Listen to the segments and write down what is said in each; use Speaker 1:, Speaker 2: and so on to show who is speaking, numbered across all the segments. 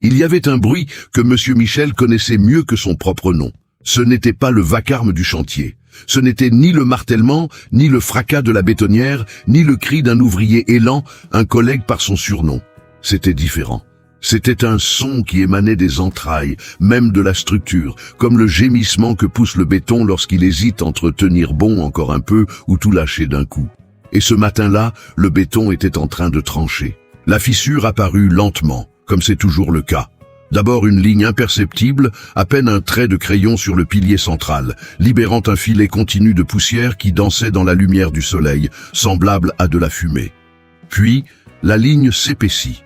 Speaker 1: Il y avait un bruit que M. Michel connaissait mieux que son propre nom. Ce n'était pas le vacarme du chantier. Ce n'était ni le martèlement, ni le fracas de la bétonnière, ni le cri d'un ouvrier élan, un collègue par son surnom. C'était différent. C'était un son qui émanait des entrailles, même de la structure, comme le gémissement que pousse le béton lorsqu'il hésite entre tenir bon encore un peu ou tout lâcher d'un coup. Et ce matin-là, le béton était en train de trancher. La fissure apparut lentement, comme c'est toujours le cas. D'abord une ligne imperceptible, à peine un trait de crayon sur le pilier central, libérant un filet continu de poussière qui dansait dans la lumière du soleil, semblable à de la fumée. Puis, la ligne s'épaissit.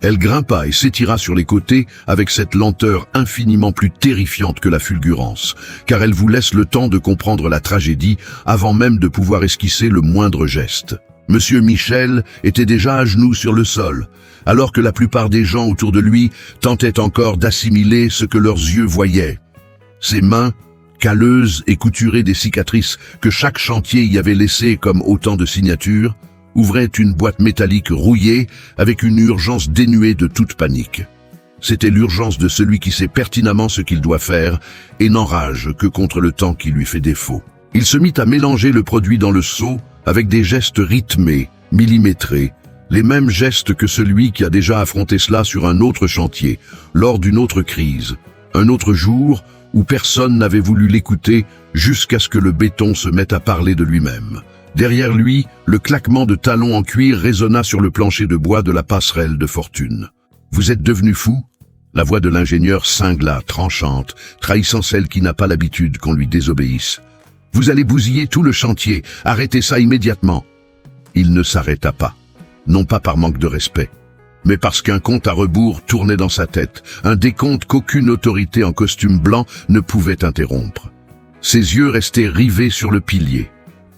Speaker 1: Elle grimpa et s'étira sur les côtés avec cette lenteur infiniment plus terrifiante que la fulgurance, car elle vous laisse le temps de comprendre la tragédie avant même de pouvoir esquisser le moindre geste. Monsieur Michel était déjà à genoux sur le sol, alors que la plupart des gens autour de lui tentaient encore d'assimiler ce que leurs yeux voyaient. Ses mains, calleuses et couturées des cicatrices que chaque chantier y avait laissées comme autant de signatures, ouvraient une boîte métallique rouillée avec une urgence dénuée de toute panique. C'était l'urgence de celui qui sait pertinemment ce qu'il doit faire et n'enrage que contre le temps qui lui fait défaut. Il se mit à mélanger le produit dans le seau avec des gestes rythmés, millimétrés, les mêmes gestes que celui qui a déjà affronté cela sur un autre chantier, lors d'une autre crise, un autre jour où personne n'avait voulu l'écouter jusqu'à ce que le béton se mette à parler de lui-même. Derrière lui, le claquement de talons en cuir résonna sur le plancher de bois de la passerelle de fortune. « Vous êtes devenu fou ?» La voix de l'ingénieur cingla, tranchante, trahissant celle qui n'a pas l'habitude qu'on lui désobéisse. « Vous allez bousiller tout le chantier, arrêtez ça immédiatement !» Il ne s'arrêta pas, non pas par manque de respect, mais parce qu'un compte à rebours tournait dans sa tête, un décompte qu'aucune autorité en costume blanc ne pouvait interrompre. Ses yeux restaient rivés sur le pilier,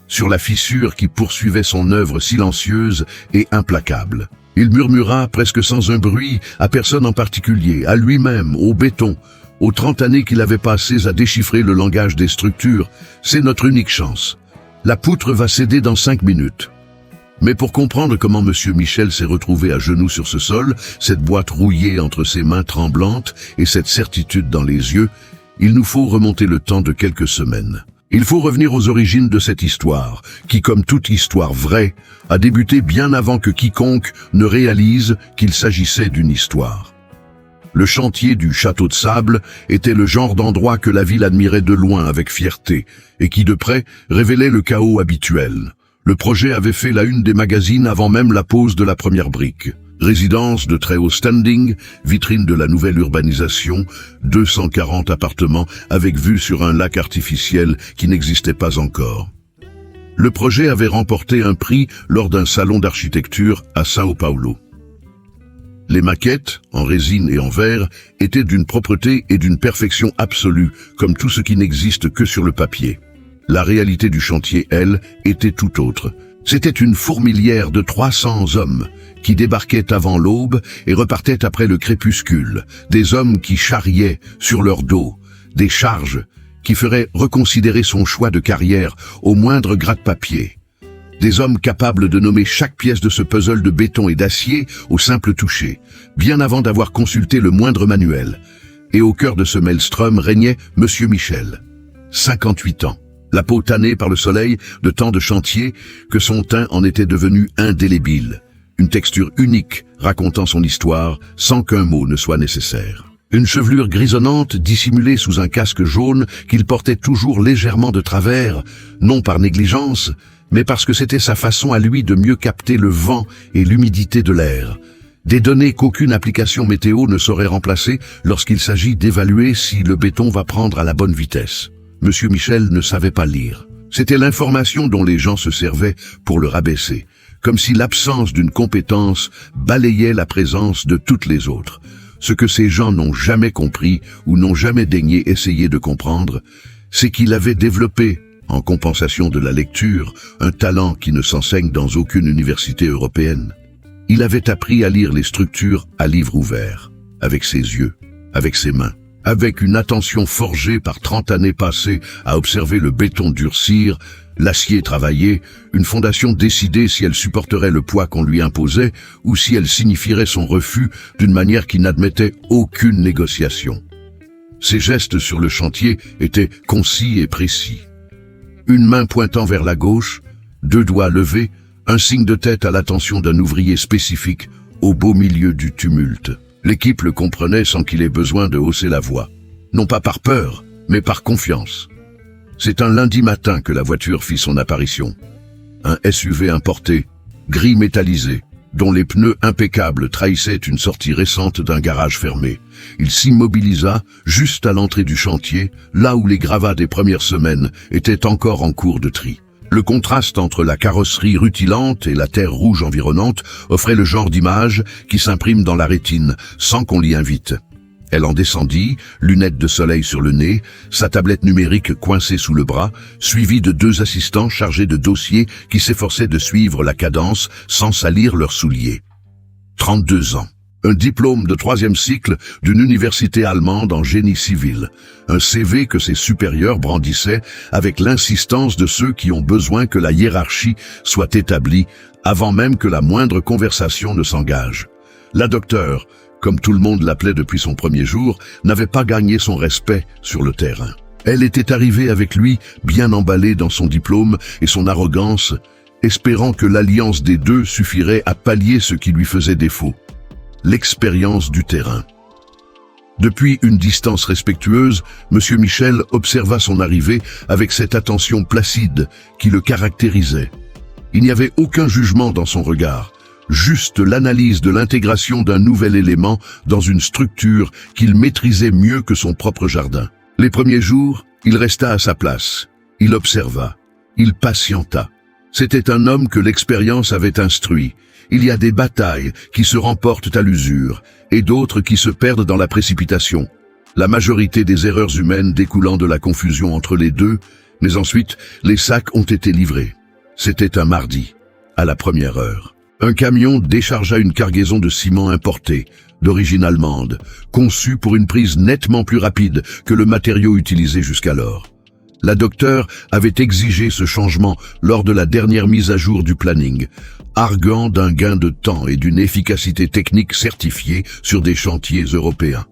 Speaker 1: sur la fissure qui poursuivait son œuvre silencieuse et implacable. Il murmura presque sans un bruit, à personne en particulier, à lui-même, au béton, aux 30 années qu'il avait passées à déchiffrer le langage des structures. C'est notre unique chance. La poutre va céder dans 5 minutes. Mais pour comprendre comment M. Michel s'est retrouvé à genoux sur ce sol, cette boîte rouillée entre ses mains tremblantes et cette certitude dans les yeux, il nous faut remonter le temps de quelques semaines. Il faut revenir aux origines de cette histoire, qui, comme toute histoire vraie, a débuté bien avant que quiconque ne réalise qu'il s'agissait d'une histoire. Le chantier du château de sable était le genre d'endroit que la ville admirait de loin avec fierté, et qui de près révélait le chaos habituel. Le projet avait fait la une des magazines avant même la pose de la première brique. Résidence de très haut standing, vitrine de la nouvelle urbanisation, 240 appartements avec vue sur un lac artificiel qui n'existait pas encore. Le projet avait remporté un prix lors d'un salon d'architecture à Sao Paulo. Les maquettes, en résine et en verre, étaient d'une propreté et d'une perfection absolue, comme tout ce qui n'existe que sur le papier. La réalité du chantier, elle, était tout autre. C'était une fourmilière de 300 hommes qui débarquaient avant l'aube et repartaient après le crépuscule. Des hommes qui charriaient sur leur dos des charges qui feraient reconsidérer son choix de carrière au moindre gratte-papier. Des hommes capables de nommer chaque pièce de ce puzzle de béton et d'acier au simple toucher, bien avant d'avoir consulté le moindre manuel. Et au cœur de ce maelstrom régnait M. Michel, 58 ans. La peau tannée par le soleil de tant de chantiers que son teint en était devenu indélébile. Une texture unique racontant son histoire sans qu'un mot ne soit nécessaire. Une chevelure grisonnante dissimulée sous un casque jaune qu'il portait toujours légèrement de travers, non par négligence, mais parce que c'était sa façon à lui de mieux capter le vent et l'humidité de l'air. Des données qu'aucune application météo ne saurait remplacer lorsqu'il s'agit d'évaluer si le béton va prendre à la bonne vitesse. Monsieur Michel ne savait pas lire. C'était l'information dont les gens se servaient pour le rabaisser, comme si l'absence d'une compétence balayait la présence de toutes les autres. Ce que ces gens n'ont jamais compris ou n'ont jamais daigné essayer de comprendre, c'est qu'il avait développé, en compensation de la lecture, un talent qui ne s'enseigne dans aucune université européenne. Il avait appris à lire les structures à livre ouvert, avec ses yeux, avec ses mains. Avec une attention forgée par 30 années passées à observer le béton durcir, l'acier travailler, une fondation décidée si elle supporterait le poids qu'on lui imposait ou si elle signifierait son refus d'une manière qui n'admettait aucune négociation. Ses gestes sur le chantier étaient concis et précis. Une main pointant vers la gauche, 2 doigts levés, un signe de tête à l'attention d'un ouvrier spécifique au beau milieu du tumulte. L'équipe le comprenait sans qu'il ait besoin de hausser la voix. Non pas par peur, mais par confiance. C'est un lundi matin que la voiture fit son apparition. Un SUV importé, gris métallisé, dont les pneus impeccables trahissaient une sortie récente d'un garage fermé. Il s'immobilisa juste à l'entrée du chantier, là où les gravats des premières semaines étaient encore en cours de tri. Le contraste entre la carrosserie rutilante et la terre rouge environnante offrait le genre d'image qui s'imprime dans la rétine, sans qu'on l'y invite. Elle en descendit, lunettes de soleil sur le nez, sa tablette numérique coincée sous le bras, suivie de 2 assistants chargés de dossiers qui s'efforçaient de suivre la cadence sans salir leurs souliers. 32 ans. Un diplôme de 3e cycle d'une université allemande en génie civil. Un CV que ses supérieurs brandissaient avec l'insistance de ceux qui ont besoin que la hiérarchie soit établie avant même que la moindre conversation ne s'engage. La docteure, comme tout le monde l'appelait depuis son premier jour, n'avait pas gagné son respect sur le terrain. Elle était arrivée avec lui, bien emballée dans son diplôme et son arrogance, espérant que l'alliance des deux suffirait à pallier ce qui lui faisait défaut. L'expérience du terrain. Depuis une distance respectueuse, M. Michel observa son arrivée avec cette attention placide qui le caractérisait. Il n'y avait aucun jugement dans son regard, juste l'analyse de l'intégration d'un nouvel élément dans une structure qu'il maîtrisait mieux que son propre jardin. Les premiers jours, il resta à sa place. Il observa. Il patienta. C'était un homme que l'expérience avait instruit. Il y a des batailles qui se remportent à l'usure et d'autres qui se perdent dans la précipitation. La majorité des erreurs humaines découlant de la confusion entre les deux, mais ensuite, les sacs ont été livrés. C'était un mardi, à la première heure. Un camion déchargea une cargaison de ciment importé, d'origine allemande, conçue pour une prise nettement plus rapide que le matériau utilisé jusqu'alors. La docteure avait exigé ce changement lors de la dernière mise à jour du planning, arguant d'un gain de temps et d'une efficacité technique certifiée sur des chantiers européens.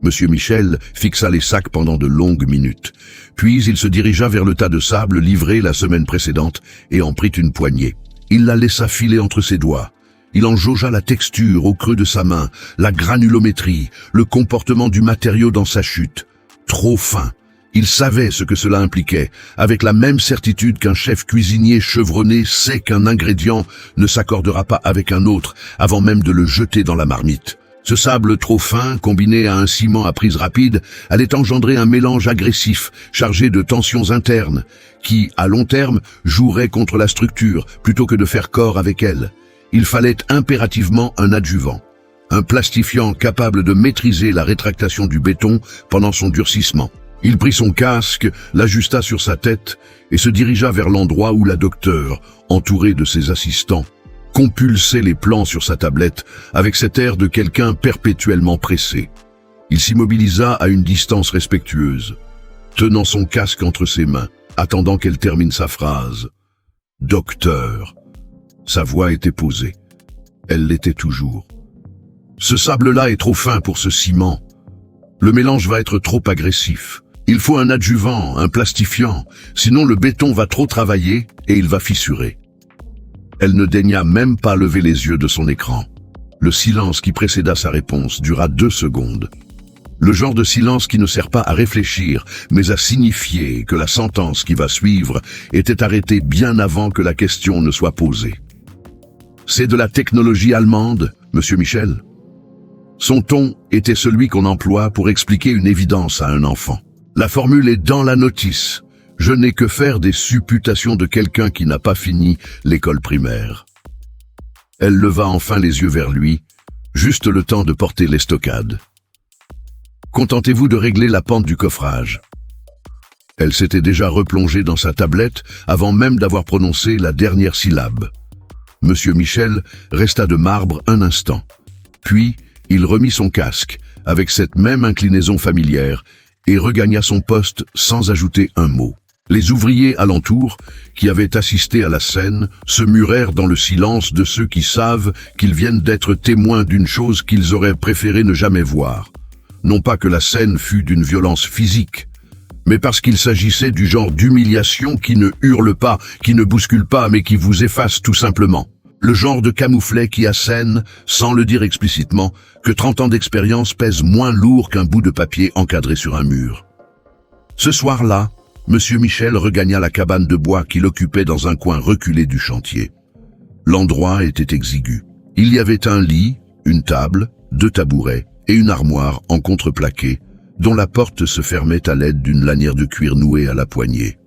Speaker 1: Monsieur Michel fixa les sacs pendant de longues minutes, puis il se dirigea vers le tas de sable livré la semaine précédente et en prit une poignée. Il la laissa filer entre ses doigts. Il en jaugea la texture au creux de sa main, la granulométrie, le comportement du matériau dans sa chute. Trop fin. Il savait ce que cela impliquait, avec la même certitude qu'un chef cuisinier chevronné sait qu'un ingrédient ne s'accordera pas avec un autre avant même de le jeter dans la marmite. Ce sable trop fin, combiné à un ciment à prise rapide, allait engendrer un mélange agressif, chargé de tensions internes, qui, à long terme, jouerait contre la structure plutôt que de faire corps avec elle. Il fallait impérativement un adjuvant, un plastifiant capable de maîtriser la rétractation du béton pendant son durcissement. Il prit son casque, l'ajusta sur sa tête et se dirigea vers l'endroit où la docteure, entourée de ses assistants, compulsait les plans sur sa tablette avec cet air de quelqu'un perpétuellement pressé. Il s'immobilisa à une distance respectueuse, tenant son casque entre ses mains, attendant qu'elle termine sa phrase. « Docteur !» Sa voix était posée. Elle l'était toujours. « Ce sable-là est trop fin pour ce ciment. Le mélange va être trop agressif. Il faut un adjuvant, un plastifiant, sinon le béton va trop travailler et il va fissurer. » Elle ne daigna même pas lever les yeux de son écran. Le silence qui précéda sa réponse dura 2 secondes. Le genre de silence qui ne sert pas à réfléchir, mais à signifier que la sentence qui va suivre était arrêtée bien avant que la question ne soit posée. « C'est de la technologie allemande, Monsieur Michel ?» Son ton était celui qu'on emploie pour expliquer une évidence à un enfant. La formule est dans la notice. Je n'ai que faire des supputations de quelqu'un qui n'a pas fini l'école primaire. Elle leva enfin les yeux vers lui, juste le temps de porter l'estocade. Contentez-vous de régler la pente du coffrage. Elle s'était déjà replongée dans sa tablette avant même d'avoir prononcé la dernière syllabe. Monsieur Michel resta de marbre un instant. Puis, Il remit son casque, avec cette même inclinaison familière, et regagna son poste sans ajouter un mot. Les ouvriers alentour, qui avaient assisté à la scène, se murèrent dans le silence de ceux qui savent qu'ils viennent d'être témoins d'une chose qu'ils auraient préféré ne jamais voir. Non pas que la scène fût d'une violence physique, mais parce qu'il s'agissait du genre d'humiliation qui ne hurle pas, qui ne bouscule pas, mais qui vous efface tout simplement. Le genre de camouflet qui assène, sans le dire explicitement, que 30 ans d'expérience pèsent moins lourd qu'un bout de papier encadré sur un mur. Ce soir-là, Monsieur Michel regagna la cabane de bois qu'il occupait dans un coin reculé du chantier. L'endroit était exigu. Il y avait un lit, une table, 2 tabourets et une armoire en contreplaqué, dont la porte se fermait à l'aide d'une lanière de cuir nouée à la poignée.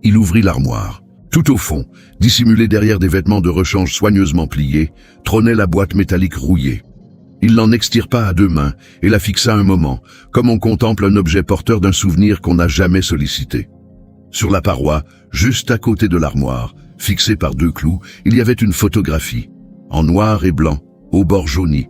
Speaker 1: Il ouvrit l'armoire. Tout au fond, dissimulée derrière des vêtements de rechange soigneusement pliés, trônait la boîte métallique rouillée. Il l'en extirpa à 2 mains et la fixa un moment, comme on contemple un objet porteur d'un souvenir qu'on n'a jamais sollicité. Sur la paroi, juste à côté de l'armoire, fixée par 2 clous, il y avait une photographie, en noir et blanc, au bord jauni.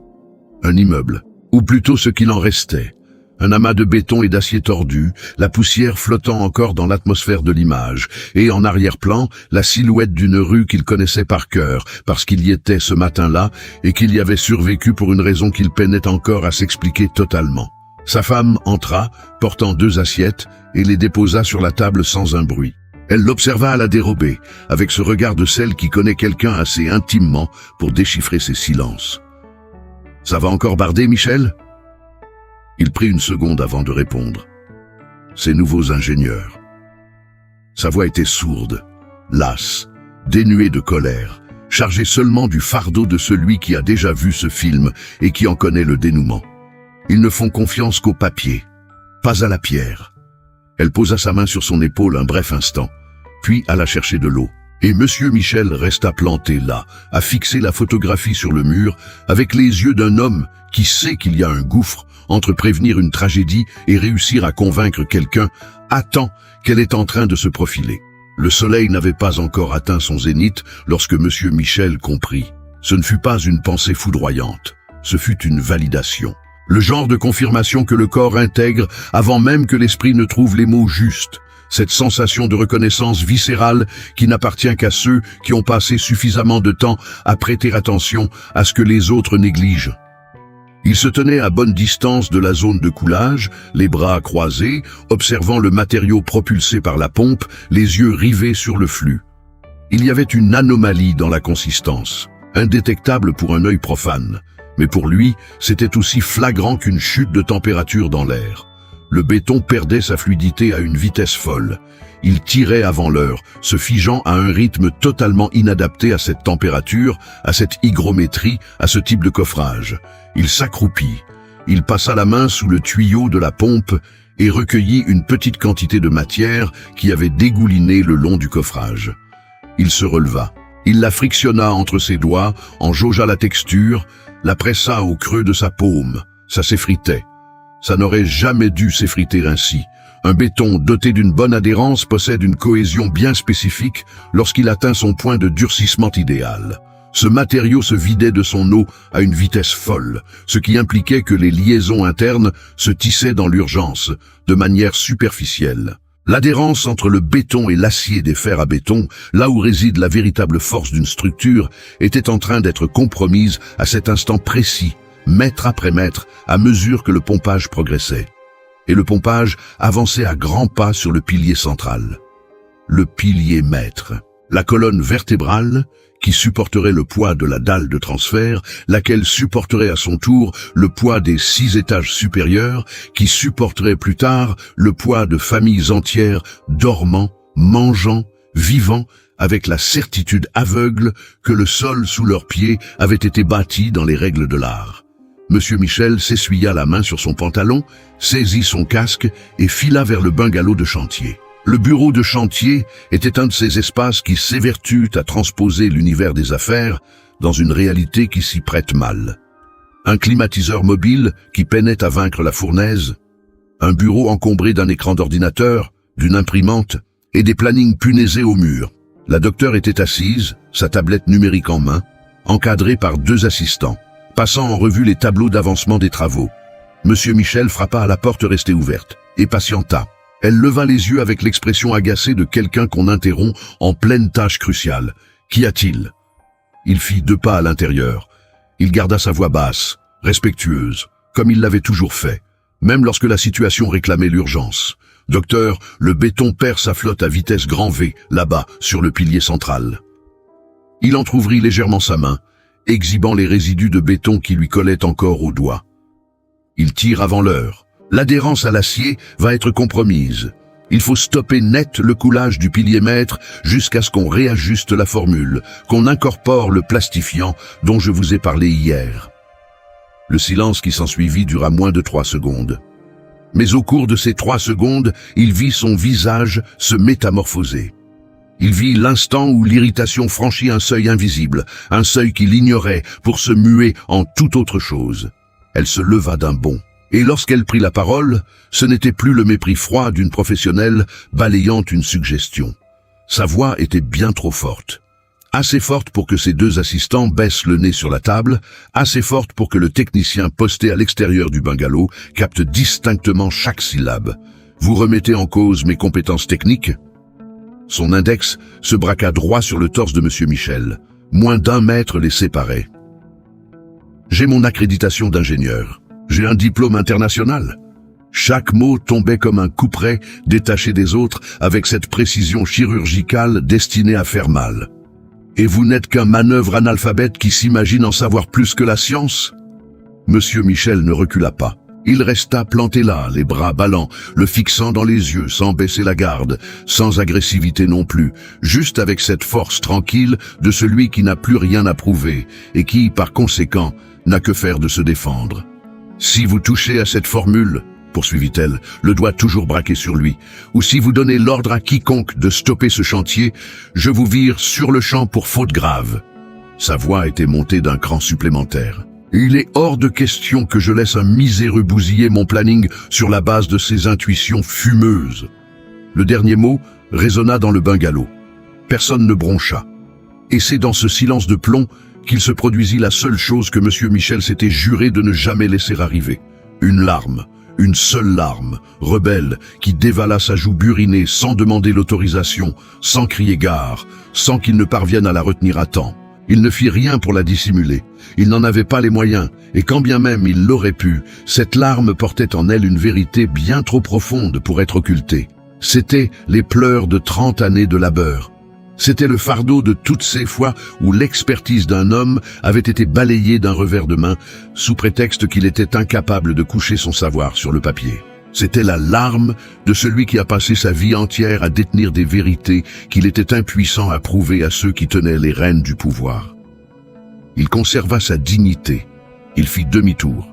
Speaker 1: Un immeuble, ou plutôt ce qu'il en restait. Un amas de béton et d'acier tordu, la poussière flottant encore dans l'atmosphère de l'image, et en arrière-plan, la silhouette d'une rue qu'il connaissait par cœur, parce qu'il y était ce matin-là, et qu'il y avait survécu pour une raison qu'il peinait encore à s'expliquer totalement. Sa femme entra, portant 2 assiettes, et les déposa sur la table sans un bruit. Elle l'observa à la dérobée, avec ce regard de celle qui connaît quelqu'un assez intimement pour déchiffrer ses silences. « Ça va encore barder, Michel ?» Il prit une seconde avant de répondre. Ces nouveaux ingénieurs. Sa voix était sourde, lasse, dénuée de colère, chargée seulement du fardeau de celui qui a déjà vu ce film et qui en connaît le dénouement. Ils ne font confiance qu'au papier, pas à la pierre. Elle posa sa main sur son épaule un bref instant, puis alla chercher de l'eau. Et Monsieur Michel resta planté là, à fixer la photographie sur le mur, avec les yeux d'un homme qui sait qu'il y a un gouffre entre prévenir une tragédie et réussir à convaincre quelqu'un à temps qu'elle est en train de se profiler. Le soleil n'avait pas encore atteint son zénith lorsque Monsieur Michel comprit. Ce ne fut pas une pensée foudroyante, ce fut une validation. Le genre de confirmation que le corps intègre avant même que l'esprit ne trouve les mots justes. Cette sensation de reconnaissance viscérale qui n'appartient qu'à ceux qui ont passé suffisamment de temps à prêter attention à ce que les autres négligent. Il se tenait à bonne distance de la zone de coulage, les bras croisés, observant le matériau propulsé par la pompe, les yeux rivés sur le flux. Il y avait une anomalie dans la consistance, indétectable pour un œil profane. Mais pour lui, c'était aussi flagrant qu'une chute de température dans l'air. Le béton perdait sa fluidité à une vitesse folle. Il tirait avant l'heure, se figeant à un rythme totalement inadapté à cette température, à cette hygrométrie, à ce type de coffrage. Il s'accroupit. Il passa la main sous le tuyau de la pompe et recueillit une petite quantité de matière qui avait dégouliné le long du coffrage. Il se releva. Il la frictionna entre ses doigts, en jaugea la texture, la pressa au creux de sa paume. Ça s'effritait. Ça n'aurait jamais dû s'effriter ainsi. Un béton doté d'une bonne adhérence possède une cohésion bien spécifique lorsqu'il atteint son point de durcissement idéal. Ce matériau se vidait de son eau à une vitesse folle, ce qui impliquait que les liaisons internes se tissaient dans l'urgence, de manière superficielle. L'adhérence entre le béton et l'acier des fers à béton, là où réside la véritable force d'une structure, était en train d'être compromise à cet instant précis, mètre après mètre, à mesure que le pompage progressait. Et le pompage avançait à grands pas sur le pilier central. Le pilier maître, la colonne vertébrale, qui supporterait le poids de la dalle de transfert, laquelle supporterait à son tour le poids des 6 étages supérieurs, qui supporterait plus tard le poids de familles entières dormant, mangeant, vivant, avec la certitude aveugle que le sol sous leurs pieds avait été bâti dans les règles de l'art. Monsieur Michel s'essuya la main sur son pantalon, saisit son casque et fila vers le bungalow de chantier. Le bureau de chantier était un de ces espaces qui s'évertuent à transposer l'univers des affaires dans une réalité qui s'y prête mal. Un climatiseur mobile qui peinait à vaincre la fournaise, un bureau encombré d'un écran d'ordinateur, d'une imprimante et des plannings punaisés au mur. La docteure était assise, sa tablette numérique en main, encadrée par 2 assistants, passant en revue les tableaux d'avancement des travaux. Monsieur Michel frappa à la porte restée ouverte, et patienta. Elle leva les yeux avec l'expression agacée de quelqu'un qu'on interrompt en pleine tâche cruciale. « Qu'y a-t-il » Il fit 2 pas à l'intérieur. Il garda sa voix basse, respectueuse, comme il l'avait toujours fait, même lorsque la situation réclamait l'urgence. « Docteur, le béton perd sa flotte à vitesse grand V, là-bas, sur le pilier central. » Il entr'ouvrit légèrement sa main, exhibant les résidus de béton qui lui collaient encore aux doigts. Il tire avant l'heure. L'adhérence à l'acier va être compromise. Il faut stopper net le coulage du pilier maître jusqu'à ce qu'on réajuste la formule, qu'on incorpore le plastifiant dont je vous ai parlé hier. Le silence qui s'ensuivit dura moins de 3 secondes. Mais au cours de ces 3 secondes, il vit son visage se métamorphoser. Il vit l'instant où l'irritation franchit un seuil invisible, un seuil qu'il ignorait pour se muer en toute autre chose. Elle se leva d'un bond. Et lorsqu'elle prit la parole, ce n'était plus le mépris froid d'une professionnelle balayant une suggestion. Sa voix était bien trop forte. Assez forte pour que ses 2 assistants baissent le nez sur la table, assez forte pour que le technicien posté à l'extérieur du bungalow capte distinctement chaque syllabe. « Vous remettez en cause mes compétences techniques ?» Son index se braqua droit sur le torse de Monsieur Michel. Moins d'1 mètre les séparait. « J'ai mon accréditation d'ingénieur. J'ai un diplôme international. » Chaque mot tombait comme un couperet détaché des autres avec cette précision chirurgicale destinée à faire mal. « Et vous n'êtes qu'un manœuvre analphabète qui s'imagine en savoir plus que la science ?» Monsieur Michel ne recula pas. Il resta planté là, les bras ballants, le fixant dans les yeux sans baisser la garde, sans agressivité non plus, juste avec cette force tranquille de celui qui n'a plus rien à prouver et qui, par conséquent, n'a que faire de se défendre. « Si vous touchez à cette formule, poursuivit-elle, le doigt toujours braqué sur lui, ou si vous donnez l'ordre à quiconque de stopper ce chantier, je vous vire sur le champ pour faute grave. » Sa voix était montée d'un cran supplémentaire. « Il est hors de question que je laisse un miséreux bousiller mon planning sur la base de ses intuitions fumeuses. » Le dernier mot résonna dans le bungalow. Personne ne broncha. Et c'est dans ce silence de plomb qu'il se produisit la seule chose que Monsieur Michel s'était juré de ne jamais laisser arriver. Une larme, une seule larme, rebelle, qui dévala sa joue burinée sans demander l'autorisation, sans crier gare, sans qu'il ne parvienne à la retenir à temps. Il ne fit rien pour la dissimuler. Il n'en avait pas les moyens, et quand bien même il l'aurait pu, cette larme portait en elle une vérité bien trop profonde pour être occultée. C'étaient les pleurs de 30 années de labeur. C'était le fardeau de toutes ces fois où l'expertise d'un homme avait été balayée d'un revers de main, sous prétexte qu'il était incapable de coucher son savoir sur le papier. C'était la larme de celui qui a passé sa vie entière à détenir des vérités qu'il était impuissant à prouver à ceux qui tenaient les rênes du pouvoir. Il conserva sa dignité, il fit demi-tour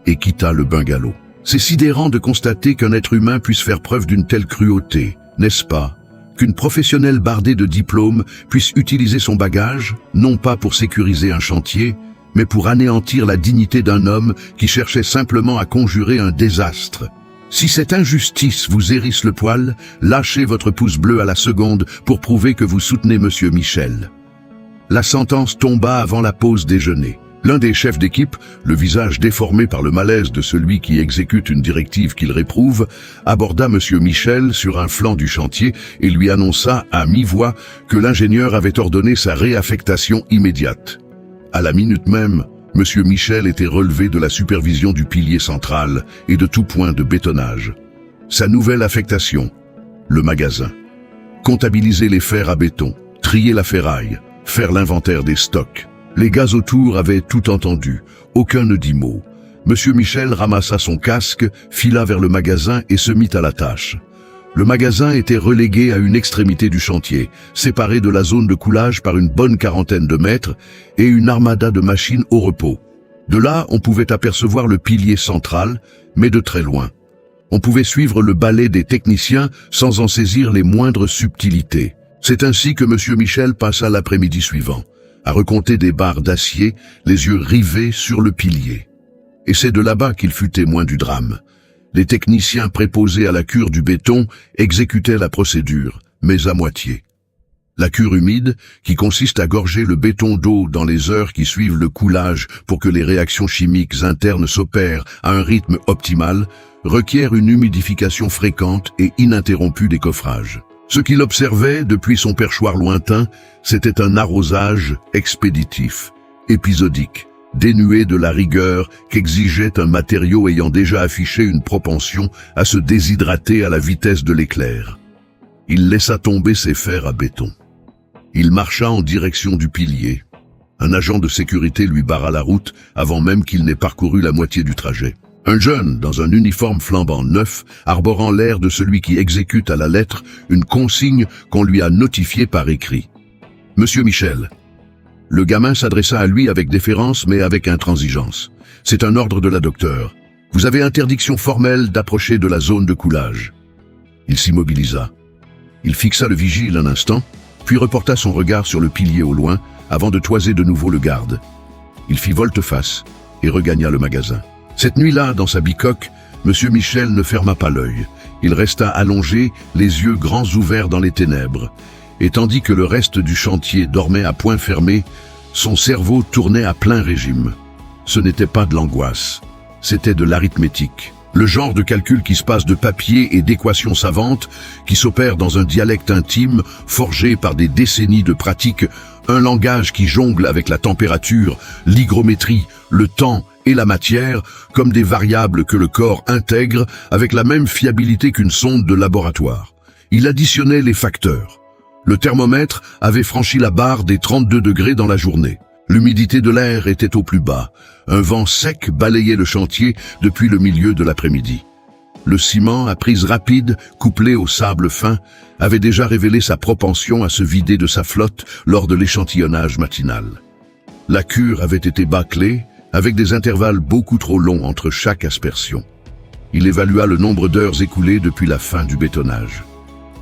Speaker 1: et quitta le bungalow. C'est sidérant de constater qu'un être humain puisse faire preuve d'une telle cruauté, n'est-ce pas? Qu'une professionnelle bardée de diplômes puisse utiliser son bagage, non pas pour sécuriser un chantier, mais pour anéantir la dignité d'un homme qui cherchait simplement à conjurer un désastre. Si cette injustice vous hérisse le poil, lâchez votre pouce bleu à la seconde pour prouver que vous soutenez Monsieur Michel. La sentence tomba avant la pause déjeuner. L'un des chefs d'équipe, le visage déformé par le malaise de celui qui exécute une directive qu'il réprouve, aborda Monsieur Michel sur un flanc du chantier et lui annonça à mi-voix que l'ingénieur avait ordonné sa réaffectation immédiate. À la minute même, Monsieur Michel était relevé de la supervision du pilier central et de tout point de bétonnage. Sa nouvelle affectation, le magasin. Comptabiliser les fers à béton, trier la ferraille, faire l'inventaire des stocks. Les gars autour avaient tout entendu, aucun ne dit mot. Monsieur Michel ramassa son casque, fila vers le magasin et se mit à la tâche. Le magasin était relégué à une extrémité du chantier, séparé de la zone de coulage par une bonne 40aine de mètres et une armada de machines au repos. De là, on pouvait apercevoir le pilier central, mais de très loin. On pouvait suivre le balai des techniciens sans en saisir les moindres subtilités. C'est ainsi que Monsieur Michel passa l'après-midi suivant, à recompter des barres d'acier, les yeux rivés sur le pilier. Et c'est de là-bas qu'il fut témoin du drame. Les techniciens préposés à la cure du béton exécutaient la procédure, mais à moitié. La cure humide, qui consiste à gorger le béton d'eau dans les heures qui suivent le coulage pour que les réactions chimiques internes s'opèrent à un rythme optimal, requiert une humidification fréquente et ininterrompue des coffrages. Ce qu'il observait depuis son perchoir lointain, c'était un arrosage expéditif, épisodique, dénué de la rigueur qu'exigeait un matériau ayant déjà affiché une propension à se déshydrater à la vitesse de l'éclair. Il laissa tomber ses fers à béton. Il marcha en direction du pilier. Un agent de sécurité lui barra la route avant même qu'il n'ait parcouru la moitié du trajet. Un jeune, dans un uniforme flambant neuf, arborant l'air de celui qui exécute à la lettre une consigne qu'on lui a notifiée par écrit. « Monsieur Michel ». Le gamin s'adressa à lui avec déférence mais avec intransigeance. « C'est un ordre de la docteure. Vous avez interdiction formelle d'approcher de la zone de coulage. » Il s'immobilisa. Il fixa le vigile un instant, puis reporta son regard sur le pilier au loin, avant de toiser de nouveau le garde. Il fit volte-face et regagna le magasin. Cette nuit-là, dans sa bicoque, M. Michel ne ferma pas l'œil. Il resta allongé, les yeux grands ouverts dans les ténèbres. Et tandis que le reste du chantier dormait à poing fermé, son cerveau tournait à plein régime. Ce n'était pas de l'angoisse, c'était de l'arithmétique. Le genre de calcul qui se passe de papier et d'équations savantes, qui s'opère dans un dialecte intime, forgé par des décennies de pratique, un langage qui jongle avec la température, l'hygrométrie, le temps et la matière, comme des variables que le corps intègre avec la même fiabilité qu'une sonde de laboratoire. Il additionnait les facteurs. Le thermomètre avait franchi la barre des 32 degrés dans la journée. L'humidité de l'air était au plus bas. Un vent sec balayait le chantier depuis le milieu de l'après-midi. Le ciment, à prise rapide, couplé au sable fin, avait déjà révélé sa propension à se vider de sa flotte lors de l'échantillonnage matinal. La cure avait été bâclée, avec des intervalles beaucoup trop longs entre chaque aspersion. Il évalua le nombre d'heures écoulées depuis la fin du bétonnage.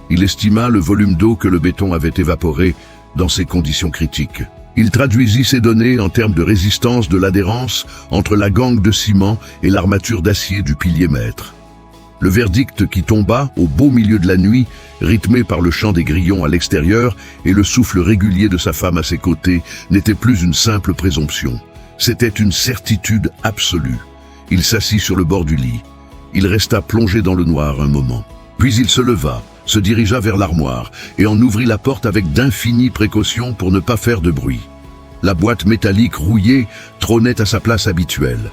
Speaker 1: Il estima le volume d'eau que le béton avait évaporé dans ces conditions critiques. Il traduisit ces données en termes de résistance de l'adhérence entre la gangue de ciment et l'armature d'acier du pilier maître. Le verdict qui tomba au beau milieu de la nuit, rythmé par le chant des grillons à l'extérieur et le souffle régulier de sa femme à ses côtés, n'était plus une simple présomption. C'était une certitude absolue. Il s'assit sur le bord du lit. Il resta plongé dans le noir un moment. Puis il se leva, se dirigea vers l'armoire et en ouvrit la porte avec d'infinies précautions pour ne pas faire de bruit. La boîte métallique rouillée trônait à sa place habituelle.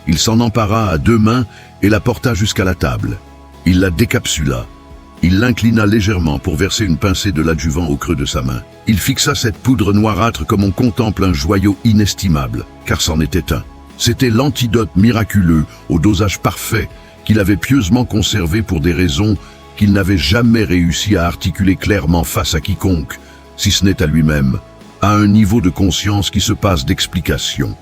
Speaker 1: Il s'en empara à deux mains et la porta jusqu'à la table. Il la décapsula. Il l'inclina légèrement pour verser une pincée de l'adjuvant au creux de sa main. Il fixa cette poudre noirâtre comme on contemple un joyau inestimable, car c'en était un. C'était l'antidote miraculeux au dosage parfait qu'il avait pieusement conservé pour des raisons qu'il n'avait jamais réussi à articuler clairement face à quiconque, si ce n'est à lui-même, à un niveau de conscience qui se passe d'explication.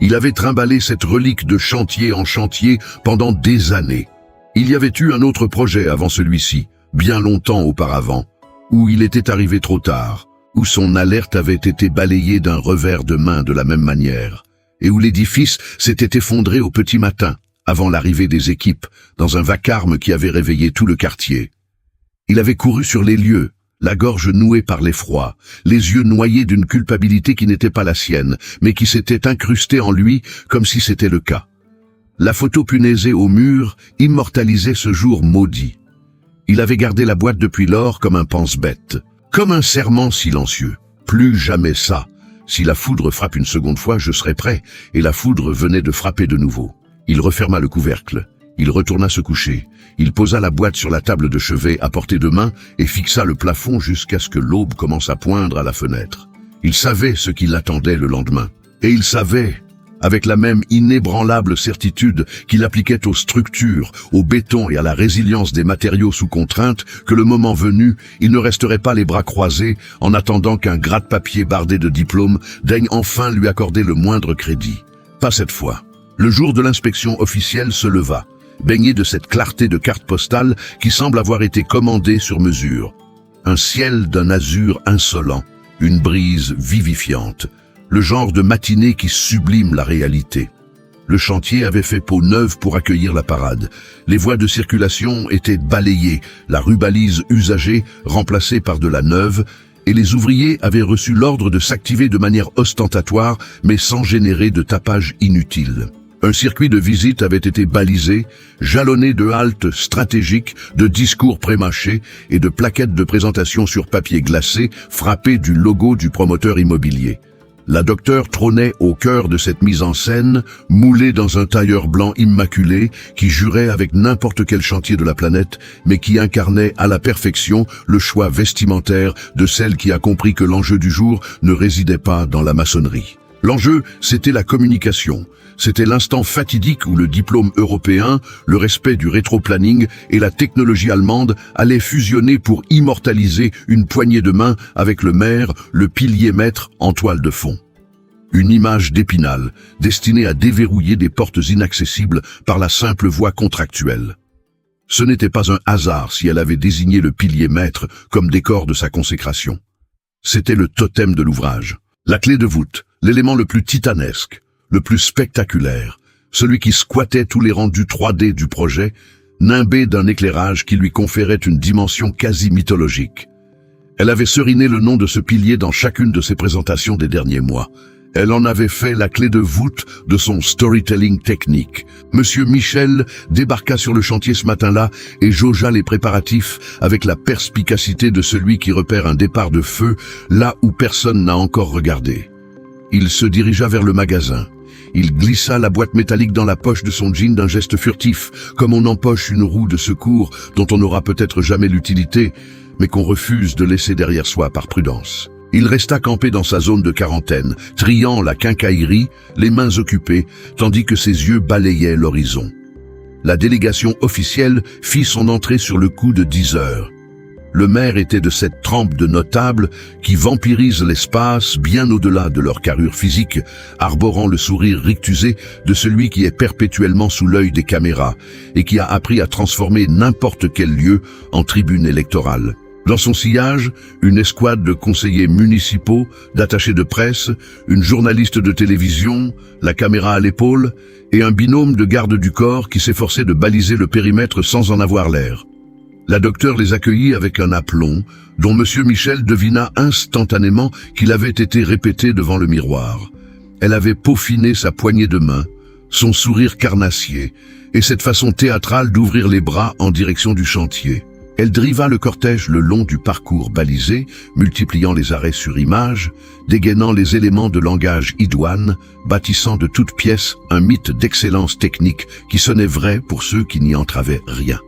Speaker 1: Il avait trimballé cette relique de chantier en chantier pendant des années. Il y avait eu un autre projet avant celui-ci, bien longtemps auparavant, où il était arrivé trop tard, où son alerte avait été balayée d'un revers de main de la même manière, et où l'édifice s'était effondré au petit matin, avant l'arrivée des équipes, dans un vacarme qui avait réveillé tout le quartier. Il avait couru sur les lieux, la gorge nouée par l'effroi, les yeux noyés d'une culpabilité qui n'était pas la sienne, mais qui s'était incrustée en lui comme si c'était le cas. La photo punaisée au mur immortalisait ce jour maudit. Il avait gardé la boîte depuis lors comme un pense-bête, comme un serment silencieux. Plus jamais ça. Si la foudre frappe une seconde fois, je serai prêt, et la foudre venait de frapper de nouveau. Il referma le couvercle. Il retourna se coucher. Il posa la boîte sur la table de chevet à portée de main et fixa le plafond jusqu'à ce que l'aube commence à poindre à la fenêtre. Il savait ce qui l'attendait le lendemain. Et il savait, avec la même inébranlable certitude qu'il appliquait aux structures, au béton et à la résilience des matériaux sous contrainte, que le moment venu, il ne resterait pas les bras croisés en attendant qu'un gratte-papier bardé de diplômes daigne enfin lui accorder le moindre crédit. Pas cette fois. Le jour de l'inspection officielle se leva, baigné de cette clarté de carte postale qui semble avoir été commandée sur mesure. Un ciel d'un azur insolent, une brise vivifiante, le genre de matinée qui sublime la réalité. Le chantier avait fait peau neuve pour accueillir la parade. Les voies de circulation étaient balayées, la rubalise usagée remplacée par de la neuve, et les ouvriers avaient reçu l'ordre de s'activer de manière ostentatoire, mais sans générer de tapage inutile. Un circuit de visite avait été balisé, jalonné de haltes stratégiques, de discours prémâchés et de plaquettes de présentation sur papier glacé frappées du logo du promoteur immobilier. La docteure trônait au cœur de cette mise en scène, moulée dans un tailleur blanc immaculé qui jurait avec n'importe quel chantier de la planète, mais qui incarnait à la perfection le choix vestimentaire de celle qui a compris que l'enjeu du jour ne résidait pas dans la maçonnerie. L'enjeu, c'était la communication. C'était l'instant fatidique où le diplôme européen, le respect du rétro-planning et la technologie allemande allaient fusionner pour immortaliser une poignée de main avec le maire, le pilier maître en toile de fond. Une image d'Épinal, destinée à déverrouiller des portes inaccessibles par la simple voie contractuelle. Ce n'était pas un hasard si elle avait désigné le pilier maître comme décor de sa consécration. C'était le totem de l'ouvrage. La clé de voûte, l'élément le plus titanesque, le plus spectaculaire, celui qui squattait tous les rendus 3D du projet, nimbé d'un éclairage qui lui conférait une dimension quasi mythologique. Elle avait seriné le nom de ce pilier dans chacune de ses présentations des derniers mois. Elle en avait fait la clé de voûte de son storytelling technique. Monsieur Michel débarqua sur le chantier ce matin-là et jaugea les préparatifs avec la perspicacité de celui qui repère un départ de feu là où personne n'a encore regardé. Il se dirigea vers le magasin. Il glissa la boîte métallique dans la poche de son jean d'un geste furtif, comme on empoche une roue de secours dont on n'aura peut-être jamais l'utilité, mais qu'on refuse de laisser derrière soi par prudence. Il resta campé dans sa zone de quarantaine, triant la quincaillerie, les mains occupées, tandis que ses yeux balayaient l'horizon. La délégation officielle fit son entrée sur le coup de 10 heures. Le maire était de cette trempe de notables qui vampirisent l'espace bien au-delà de leur carrure physique, arborant le sourire rictusé de celui qui est perpétuellement sous l'œil des caméras et qui a appris à transformer n'importe quel lieu en tribune électorale. Dans son sillage, une escouade de conseillers municipaux, d'attachés de presse, une journaliste de télévision, la caméra à l'épaule, et un binôme de gardes du corps qui s'efforçait de baliser le périmètre sans en avoir l'air. La docteure les accueillit avec un aplomb, dont Monsieur Michel devina instantanément qu'il avait été répété devant le miroir. Elle avait peaufiné sa poignée de main, son sourire carnassier, et cette façon théâtrale d'ouvrir les bras en direction du chantier. Elle driva le cortège le long du parcours balisé, multipliant les arrêts sur image, dégainant les éléments de langage idoine, bâtissant de toutes pièces un mythe d'excellence technique qui sonnait vrai pour ceux qui n'y entravaient rien.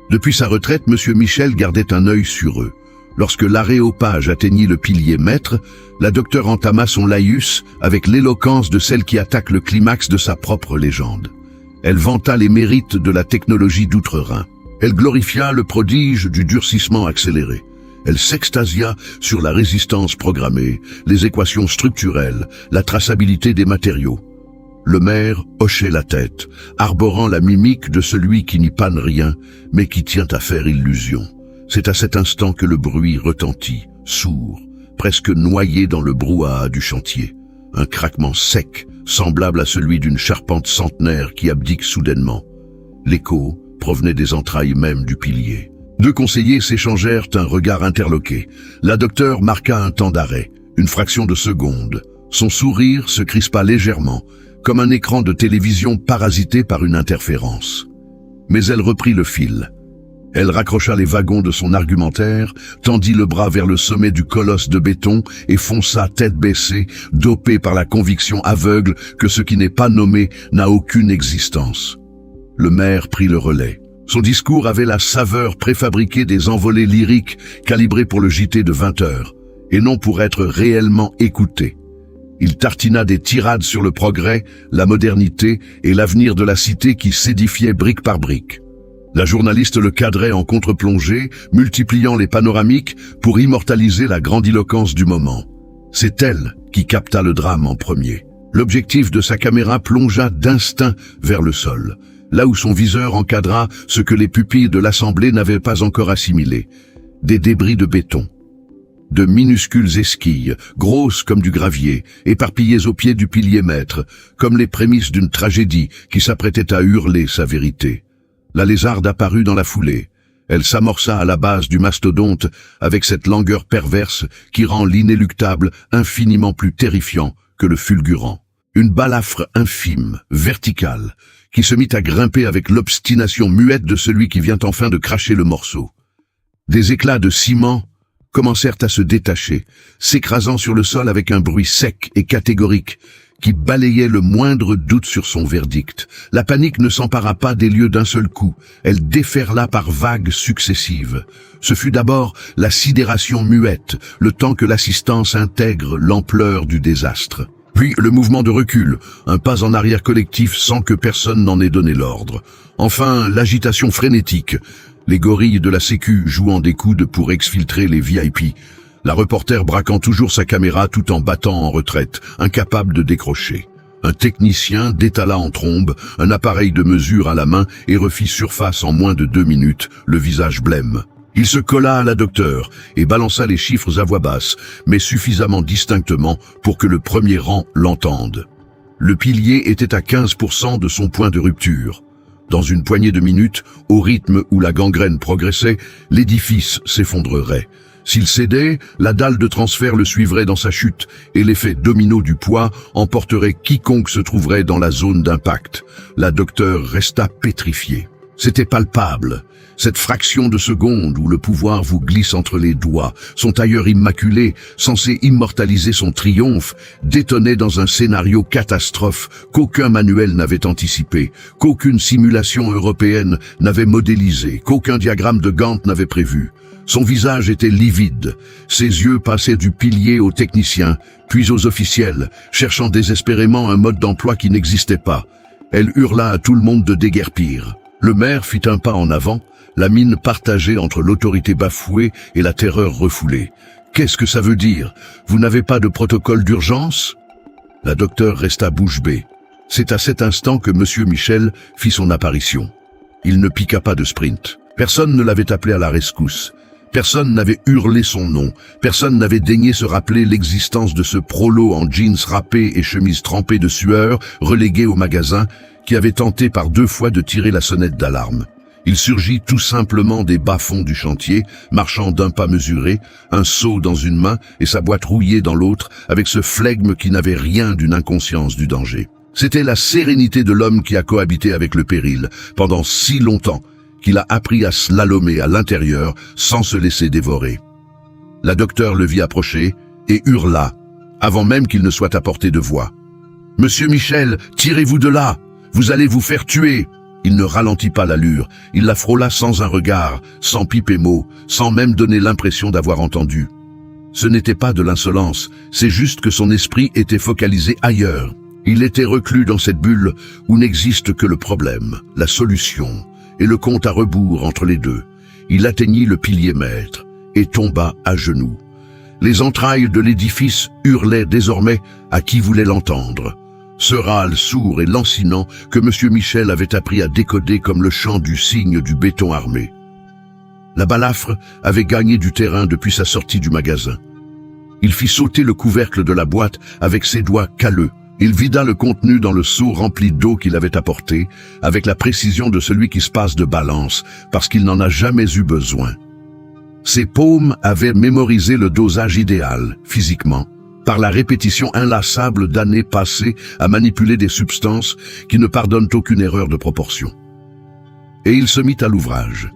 Speaker 1: Depuis sa retraite, Monsieur Michel gardait un œil sur eux. Lorsque l'aréopage atteignit le pilier maître, la docteure entama son laïus avec l'éloquence de celle qui attaque le climax de sa propre légende. Elle vanta les mérites de la technologie d'outre-Rhin. Elle glorifia le prodige du durcissement accéléré. Elle s'extasia sur la résistance programmée, les équations structurelles, la traçabilité des matériaux. Le maire hochait la tête, arborant la mimique de celui qui n'y panne rien, mais qui tient à faire illusion. C'est à cet instant que le bruit retentit, sourd, presque noyé dans le brouhaha du chantier. Un craquement sec, semblable à celui d'une charpente centenaire qui abdique soudainement. L'écho provenait des entrailles même du pilier. Deux conseillers s'échangèrent un regard interloqué. La docteure marqua un temps d'arrêt, une fraction de seconde. Son sourire se crispa légèrement, comme un écran de télévision parasité par une interférence. Mais elle reprit le fil. Elle raccrocha les wagons de son argumentaire, tendit le bras vers le sommet du colosse de béton et fonça tête baissée, dopée par la conviction aveugle que ce qui n'est pas nommé n'a aucune existence. Le maire prit le relais. Son discours avait la saveur préfabriquée des envolées lyriques calibrées pour le JT de 20 heures, et non pour être réellement écouté. Il tartina des tirades sur le progrès, la modernité et l'avenir de la cité qui s'édifiait brique par brique. La journaliste le cadrait en contre-plongée, multipliant les panoramiques pour immortaliser la grandiloquence du moment. C'est elle qui capta le drame en premier. L'objectif de sa caméra plongea d'instinct vers le sol, là où son viseur encadra ce que les pupilles de l'Assemblée n'avaient pas encore assimilé, des débris de béton. De minuscules esquilles, grosses comme du gravier, éparpillées au pied du pilier maître, comme les prémices d'une tragédie qui s'apprêtait à hurler sa vérité. La lézarde apparut dans la foulée. Elle s'amorça à la base du mastodonte avec cette langueur perverse qui rend l'inéluctable infiniment plus terrifiant que le fulgurant. Une balafre infime, verticale, qui se mit à grimper avec l'obstination muette de celui qui vient enfin de cracher le morceau. Des éclats de ciment commencèrent à se détacher, s'écrasant sur le sol avec un bruit sec et catégorique qui balayait le moindre doute sur son verdict. La panique ne s'empara pas des lieux d'un seul coup, elle déferla par vagues successives. Ce fut d'abord la sidération muette, le temps que l'assistance intègre l'ampleur du désastre. Puis le mouvement de recul, un pas en arrière collectif sans que personne n'en ait donné l'ordre. Enfin, l'agitation frénétique, les gorilles de la sécu jouant des coudes pour exfiltrer les VIP, la reporter braquant toujours sa caméra tout en battant en retraite, incapable de décrocher. Un technicien détala en trombe, un appareil de mesure à la main et refit surface en moins de 2 minutes, le visage blême. Il se colla à la docteure et balança les chiffres à voix basse, mais suffisamment distinctement pour que le premier rang l'entende. Le pilier était à 15% de son point de rupture. Dans une poignée de minutes, au rythme où la gangrène progressait, l'édifice s'effondrerait. S'il cédait, la dalle de transfert le suivrait dans sa chute et l'effet domino du poids emporterait quiconque se trouverait dans la zone d'impact. La docteure resta pétrifiée. C'était palpable. Cette fraction de seconde où le pouvoir vous glisse entre les doigts, son tailleur immaculé, censé immortaliser son triomphe, détonnait dans un scénario catastrophe qu'aucun manuel n'avait anticipé, qu'aucune simulation européenne n'avait modélisé, qu'aucun diagramme de Gantt n'avait prévu. Son visage était livide, ses yeux passaient du pilier aux techniciens, puis aux officiels, cherchant désespérément un mode d'emploi qui n'existait pas. Elle hurla à tout le monde de déguerpir. Le maire fit un pas en avant, la mine partagée entre l'autorité bafouée et la terreur refoulée. « Qu'est-ce que ça veut dire? Vous n'avez pas de protocole d'urgence ?» La docteure resta bouche bée. C'est à cet instant que M. Michel fit son apparition. Il ne piqua pas de sprint. Personne ne l'avait appelé à la rescousse. Personne n'avait hurlé son nom. Personne n'avait daigné se rappeler l'existence de ce prolo en jeans râpés et chemise trempée de sueur, relégué au magasin, qui avait tenté par 2 fois de tirer la sonnette d'alarme. Il surgit tout simplement des bas-fonds du chantier, marchant d'un pas mesuré, un seau dans une main et sa boîte rouillée dans l'autre, avec ce flegme qui n'avait rien d'une inconscience du danger. C'était la sérénité de l'homme qui a cohabité avec le péril pendant si longtemps, qu'il a appris à slalomer à l'intérieur sans se laisser dévorer. La docteure le vit approcher et hurla, avant même qu'il ne soit à portée de voix. « Monsieur Michel, tirez-vous de là! Vous allez vous faire tuer !» Il ne ralentit pas l'allure, il la frôla sans un regard, sans piper mot, sans même donner l'impression d'avoir entendu. Ce n'était pas de l'insolence, c'est juste que son esprit était focalisé ailleurs. Il était reclus dans cette bulle où n'existe que le problème, la solution, et le compte à rebours entre les deux. Il atteignit le pilier maître et tomba à genoux. Les entrailles de l'édifice hurlaient désormais à qui voulait l'entendre. Ce râle sourd et lancinant que M. Michel avait appris à décoder comme le chant du cygne du béton armé. La balafre avait gagné du terrain depuis sa sortie du magasin. Il fit sauter le couvercle de la boîte avec ses doigts calleux. Il vida le contenu dans le seau rempli d'eau qu'il avait apporté, avec la précision de celui qui se passe de balance, parce qu'il n'en a jamais eu besoin. Ses paumes avaient mémorisé le dosage idéal, physiquement, par la répétition inlassable d'années passées à manipuler des substances qui ne pardonnent aucune erreur de proportion. Et il se mit à l'ouvrage.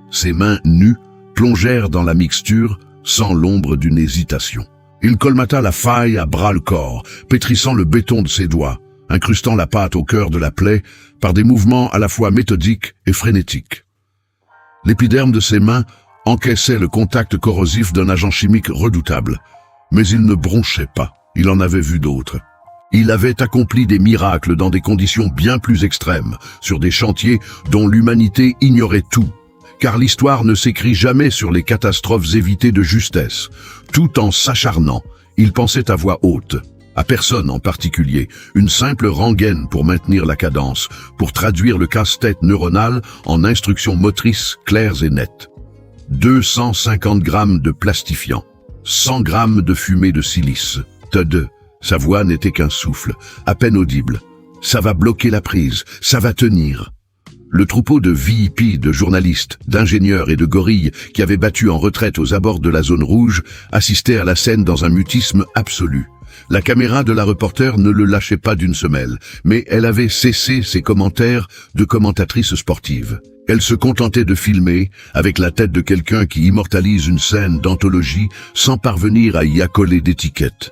Speaker 1: Ses mains nues plongèrent dans la mixture sans l'ombre d'une hésitation. Il colmata la faille à bras-le-corps, pétrissant le béton de ses doigts, incrustant la pâte au cœur de la plaie par des mouvements à la fois méthodiques et frénétiques. L'épiderme de ses mains encaissait le contact corrosif d'un agent chimique redoutable, mais il ne bronchait pas, il en avait vu d'autres. Il avait accompli des miracles dans des conditions bien plus extrêmes, sur des chantiers dont l'humanité ignorait tout. Car l'histoire ne s'écrit jamais sur les catastrophes évitées de justesse. Tout en s'acharnant, il pensait à voix haute, à personne en particulier, une simple rengaine pour maintenir la cadence, pour traduire le casse-tête neuronal en instructions motrices claires et nettes. 250 grammes de plastifiant, 100 grammes de fumée de silice. Tud, sa voix n'était qu'un souffle, à peine audible. Ça va bloquer la prise, ça va tenir. Le troupeau de VIP, de journalistes, d'ingénieurs et de gorilles qui avaient battu en retraite aux abords de la zone rouge assistait à la scène dans un mutisme absolu. La caméra de la reporter ne le lâchait pas d'une semelle, mais elle avait cessé ses commentaires de commentatrice sportive. Elle se contentait de filmer, avec la tête de quelqu'un qui immortalise une scène d'anthologie sans parvenir à y accoler d'étiquette.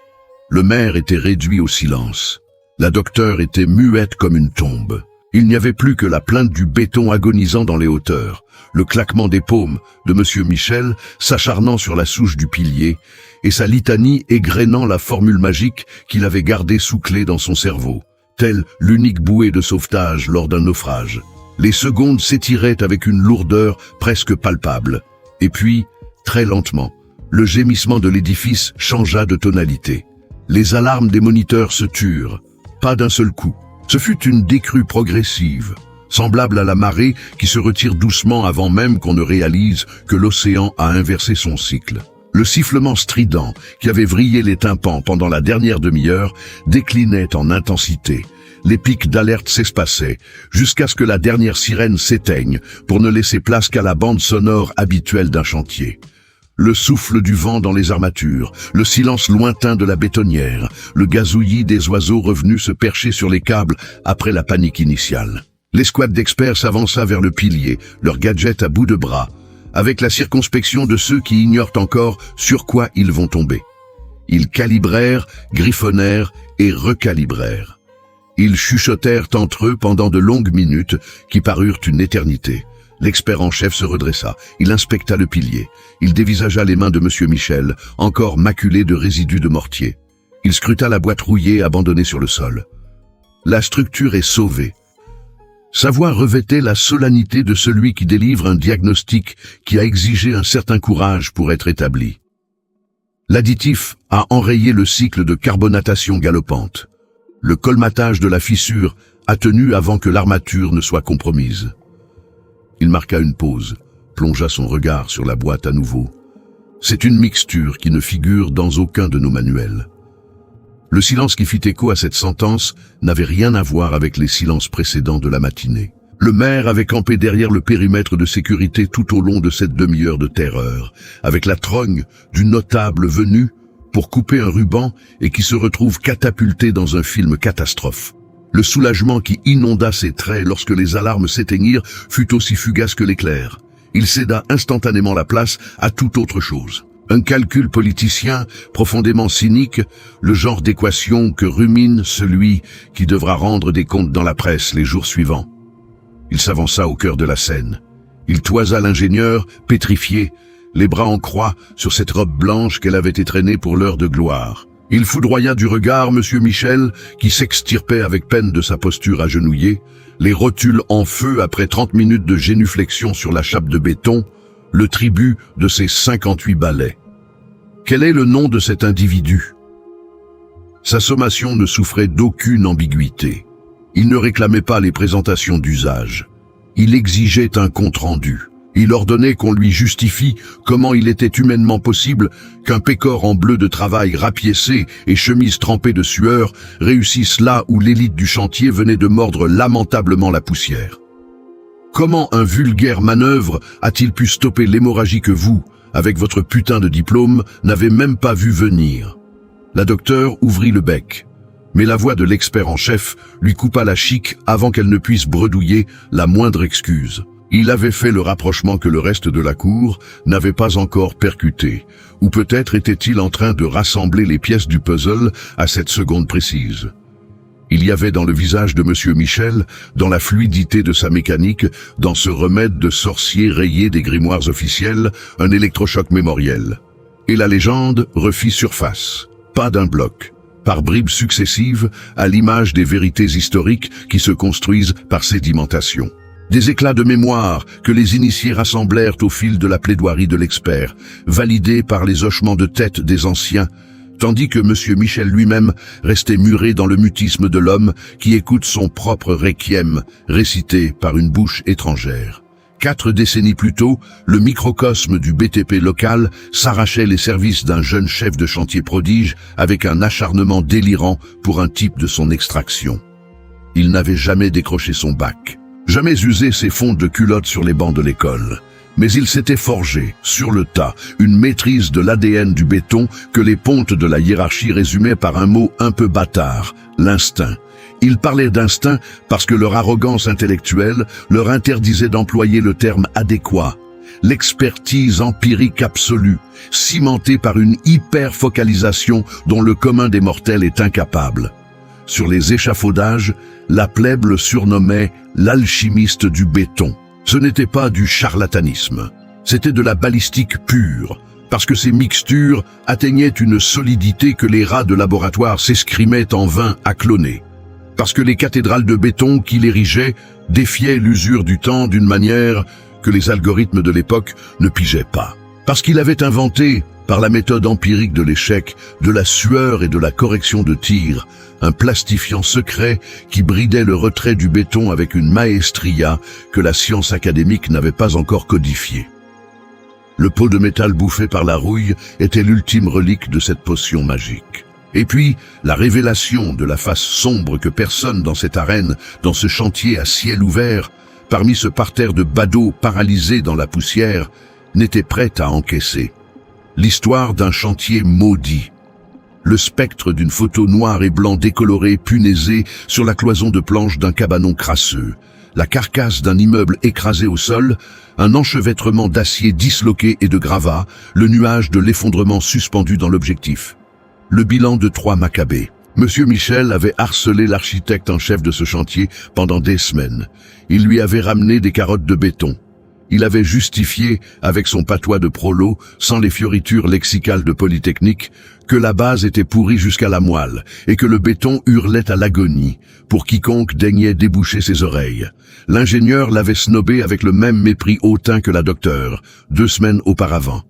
Speaker 1: Le maire était réduit au silence. La docteure était muette comme une tombe. Il n'y avait plus que la plainte du béton agonisant dans les hauteurs, le claquement des paumes de M. Michel s'acharnant sur la souche du pilier, et sa litanie égrénant la formule magique qu'il avait gardée sous clé dans son cerveau, telle l'unique bouée de sauvetage lors d'un naufrage. Les secondes s'étiraient avec une lourdeur presque palpable. Et puis, très lentement, le gémissement de l'édifice changea de tonalité. Les alarmes des moniteurs se turent, pas d'un seul coup. Ce fut une décrue progressive, semblable à la marée qui se retire doucement avant même qu'on ne réalise que l'océan a inversé son cycle. Le sifflement strident qui avait vrillé les tympans pendant la dernière demi-heure déclinait en intensité. Les pics d'alerte s'espaçaient, jusqu'à ce que la dernière sirène s'éteigne pour ne laisser place qu'à la bande sonore habituelle d'un chantier. Le souffle du vent dans les armatures, le silence lointain de la bétonnière, le gazouillis des oiseaux revenus se percher sur les câbles après la panique initiale. L'escouade d'experts s'avança vers le pilier, leurs gadgets à bout de bras, avec la circonspection de ceux qui ignorent encore sur quoi ils vont tomber. Ils calibrèrent, griffonnèrent et recalibrèrent. Ils chuchotèrent entre eux pendant de longues minutes qui parurent une éternité. L'expert en chef se redressa, il inspecta le pilier. Il dévisagea les mains de M. Michel, encore maculées de résidus de mortier. Il scruta la boîte rouillée abandonnée sur le sol. La structure est sauvée. Sa voix revêtait la solennité de celui qui délivre un diagnostic qui a exigé un certain courage pour être établi. L'additif a enrayé le cycle de carbonatation galopante. Le colmatage de la fissure a tenu avant que l'armature ne soit compromise. Il marqua une pause, plongea son regard sur la boîte à nouveau. C'est une mixture qui ne figure dans aucun de nos manuels. Le silence qui fit écho à cette sentence n'avait rien à voir avec les silences précédents de la matinée. Le maire avait campé derrière le périmètre de sécurité tout au long de cette demi-heure de terreur, avec la trogne du notable venu pour couper un ruban et qui se retrouve catapulté dans un film catastrophe. Le soulagement qui inonda ses traits lorsque les alarmes s'éteignirent fut aussi fugace que l'éclair. Il céda instantanément la place à toute autre chose. Un calcul politicien profondément cynique, le genre d'équation que rumine celui qui devra rendre des comptes dans la presse les jours suivants. Il s'avança au cœur de la scène. Il toisa l'ingénieur, pétrifié, les bras en croix sur cette robe blanche qu'elle avait étrenée pour l'heure de gloire. Il foudroya du regard M. Michel, qui s'extirpait avec peine de sa posture agenouillée, les rotules en feu après 30 minutes de génuflexion sur la chape de béton, le tribut de ses 58 balais. Quel est le nom de cet individu? Sa sommation ne souffrait d'aucune ambiguïté. Il ne réclamait pas les présentations d'usage. Il exigeait un compte-rendu. Il ordonnait qu'on lui justifie comment il était humainement possible qu'un pécor en bleu de travail rapiécé et chemise trempée de sueur réussisse là où l'élite du chantier venait de mordre lamentablement la poussière. Comment un vulgaire manœuvre a-t-il pu stopper l'hémorragie que vous, avec votre putain de diplôme, n'avez même pas vu venir? La docteure ouvrit le bec, mais la voix de l'expert en chef lui coupa la chique avant qu'elle ne puisse bredouiller la moindre excuse. Il avait fait le rapprochement que le reste de la cour n'avait pas encore percuté, ou peut-être était-il en train de rassembler les pièces du puzzle à cette seconde précise. Il y avait dans le visage de M. Michel, dans la fluidité de sa mécanique, dans ce remède de sorcier rayé des grimoires officiels, un électrochoc mémoriel. Et la légende refit surface, pas d'un bloc, par bribes successives, à l'image des vérités historiques qui se construisent par sédimentation. Des éclats de mémoire que les initiés rassemblèrent au fil de la plaidoirie de l'expert, validés par les hochements de tête des anciens, tandis que M. Michel lui-même restait muré dans le mutisme de l'homme qui écoute son propre requiem, récité par une bouche étrangère. 4 décennies plus tôt, le microcosme du BTP local s'arrachait les services d'un jeune chef de chantier prodige avec un acharnement délirant pour un type de son extraction. Il n'avait jamais décroché son bac. Jamais usé ses fonds de culotte sur les bancs de l'école. Mais il s'était forgé, sur le tas, une maîtrise de l'ADN du béton que les pontes de la hiérarchie résumaient par un mot un peu bâtard, l'instinct. Ils parlaient d'instinct parce que leur arrogance intellectuelle leur interdisait d'employer le terme adéquat. L'expertise empirique absolue, cimentée par une hyper-focalisation dont le commun des mortels est incapable. Sur les échafaudages, la plèbe le surnommait l'alchimiste du béton. Ce n'était pas du charlatanisme, c'était de la balistique pure, parce que ces mixtures atteignaient une solidité que les rats de laboratoire s'escrimaient en vain à cloner. Parce que les cathédrales de béton qu'il érigeait défiaient l'usure du temps d'une manière que les algorithmes de l'époque ne pigeaient pas. Parce qu'il avait inventé, par la méthode empirique de l'échec, de la sueur et de la correction de tir, un plastifiant secret qui bridait le retrait du béton avec une maestria que la science académique n'avait pas encore codifiée. Le pot de métal bouffé par la rouille était l'ultime relique de cette potion magique. Et puis, la révélation de la face sombre que personne dans cette arène, dans ce chantier à ciel ouvert, parmi ce parterre de badauds paralysés dans la poussière, n'était prête à encaisser. L'histoire d'un chantier maudit. Le spectre d'une photo noir et blanc décolorée punaisée sur la cloison de planche d'un cabanon crasseux, la carcasse d'un immeuble écrasé au sol, un enchevêtrement d'acier disloqué et de gravats, le nuage de l'effondrement suspendu dans l'objectif. Le bilan de 3 Maccabées. Monsieur Michel avait harcelé l'architecte en chef de ce chantier pendant des semaines. Il lui avait ramené des carottes de béton. Il avait justifié, avec son patois de prolo, sans les fioritures lexicales de Polytechnique, que la base était pourrie jusqu'à la moelle et que le béton hurlait à l'agonie pour quiconque daignait déboucher ses oreilles. L'ingénieur l'avait snobé avec le même mépris hautain que la docteure, 2 semaines auparavant.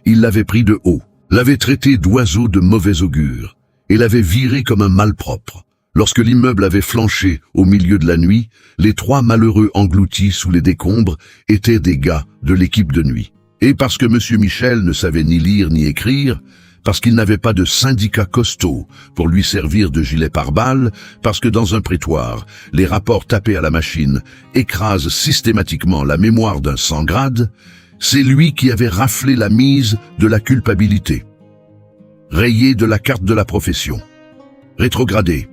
Speaker 1: Il l'avait pris de haut, l'avait traité d'oiseau de mauvais augure et l'avait viré comme un malpropre. Lorsque l'immeuble avait flanché au milieu de la nuit, les 3 malheureux engloutis sous les décombres étaient des gars de l'équipe de nuit. Et parce que Monsieur Michel ne savait ni lire ni écrire, parce qu'il n'avait pas de syndicat costaud pour lui servir de gilet pare-balles, parce que dans un prétoire, les rapports tapés à la machine écrasent systématiquement la mémoire d'un sans grade, c'est lui qui avait raflé la mise de la culpabilité. Rayé de la carte de la profession. Rétrogradé.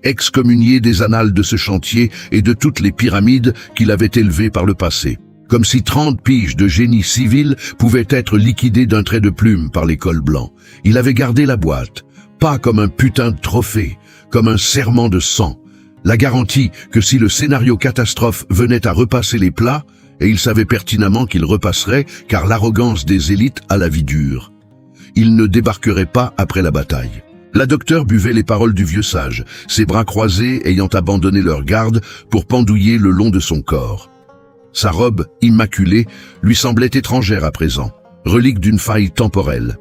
Speaker 1: Excommunié des annales de ce chantier et de toutes les pyramides qu'il avait élevées par le passé. Comme si 30 piges de génie civil pouvaient être liquidées d'un trait de plume par les cols blancs. Il avait gardé la boîte, pas comme un putain de trophée, comme un serment de sang. La garantie que si le scénario catastrophe venait à repasser les plats, et il savait pertinemment qu'il repasserait car l'arrogance des élites a la vie dure, il ne débarquerait pas après la bataille. La docteure buvait les paroles du vieux sage, ses bras croisés ayant abandonné leur garde pour pendouiller le long de son corps. Sa robe, immaculée, lui semblait étrangère à présent, relique d'une faille temporelle.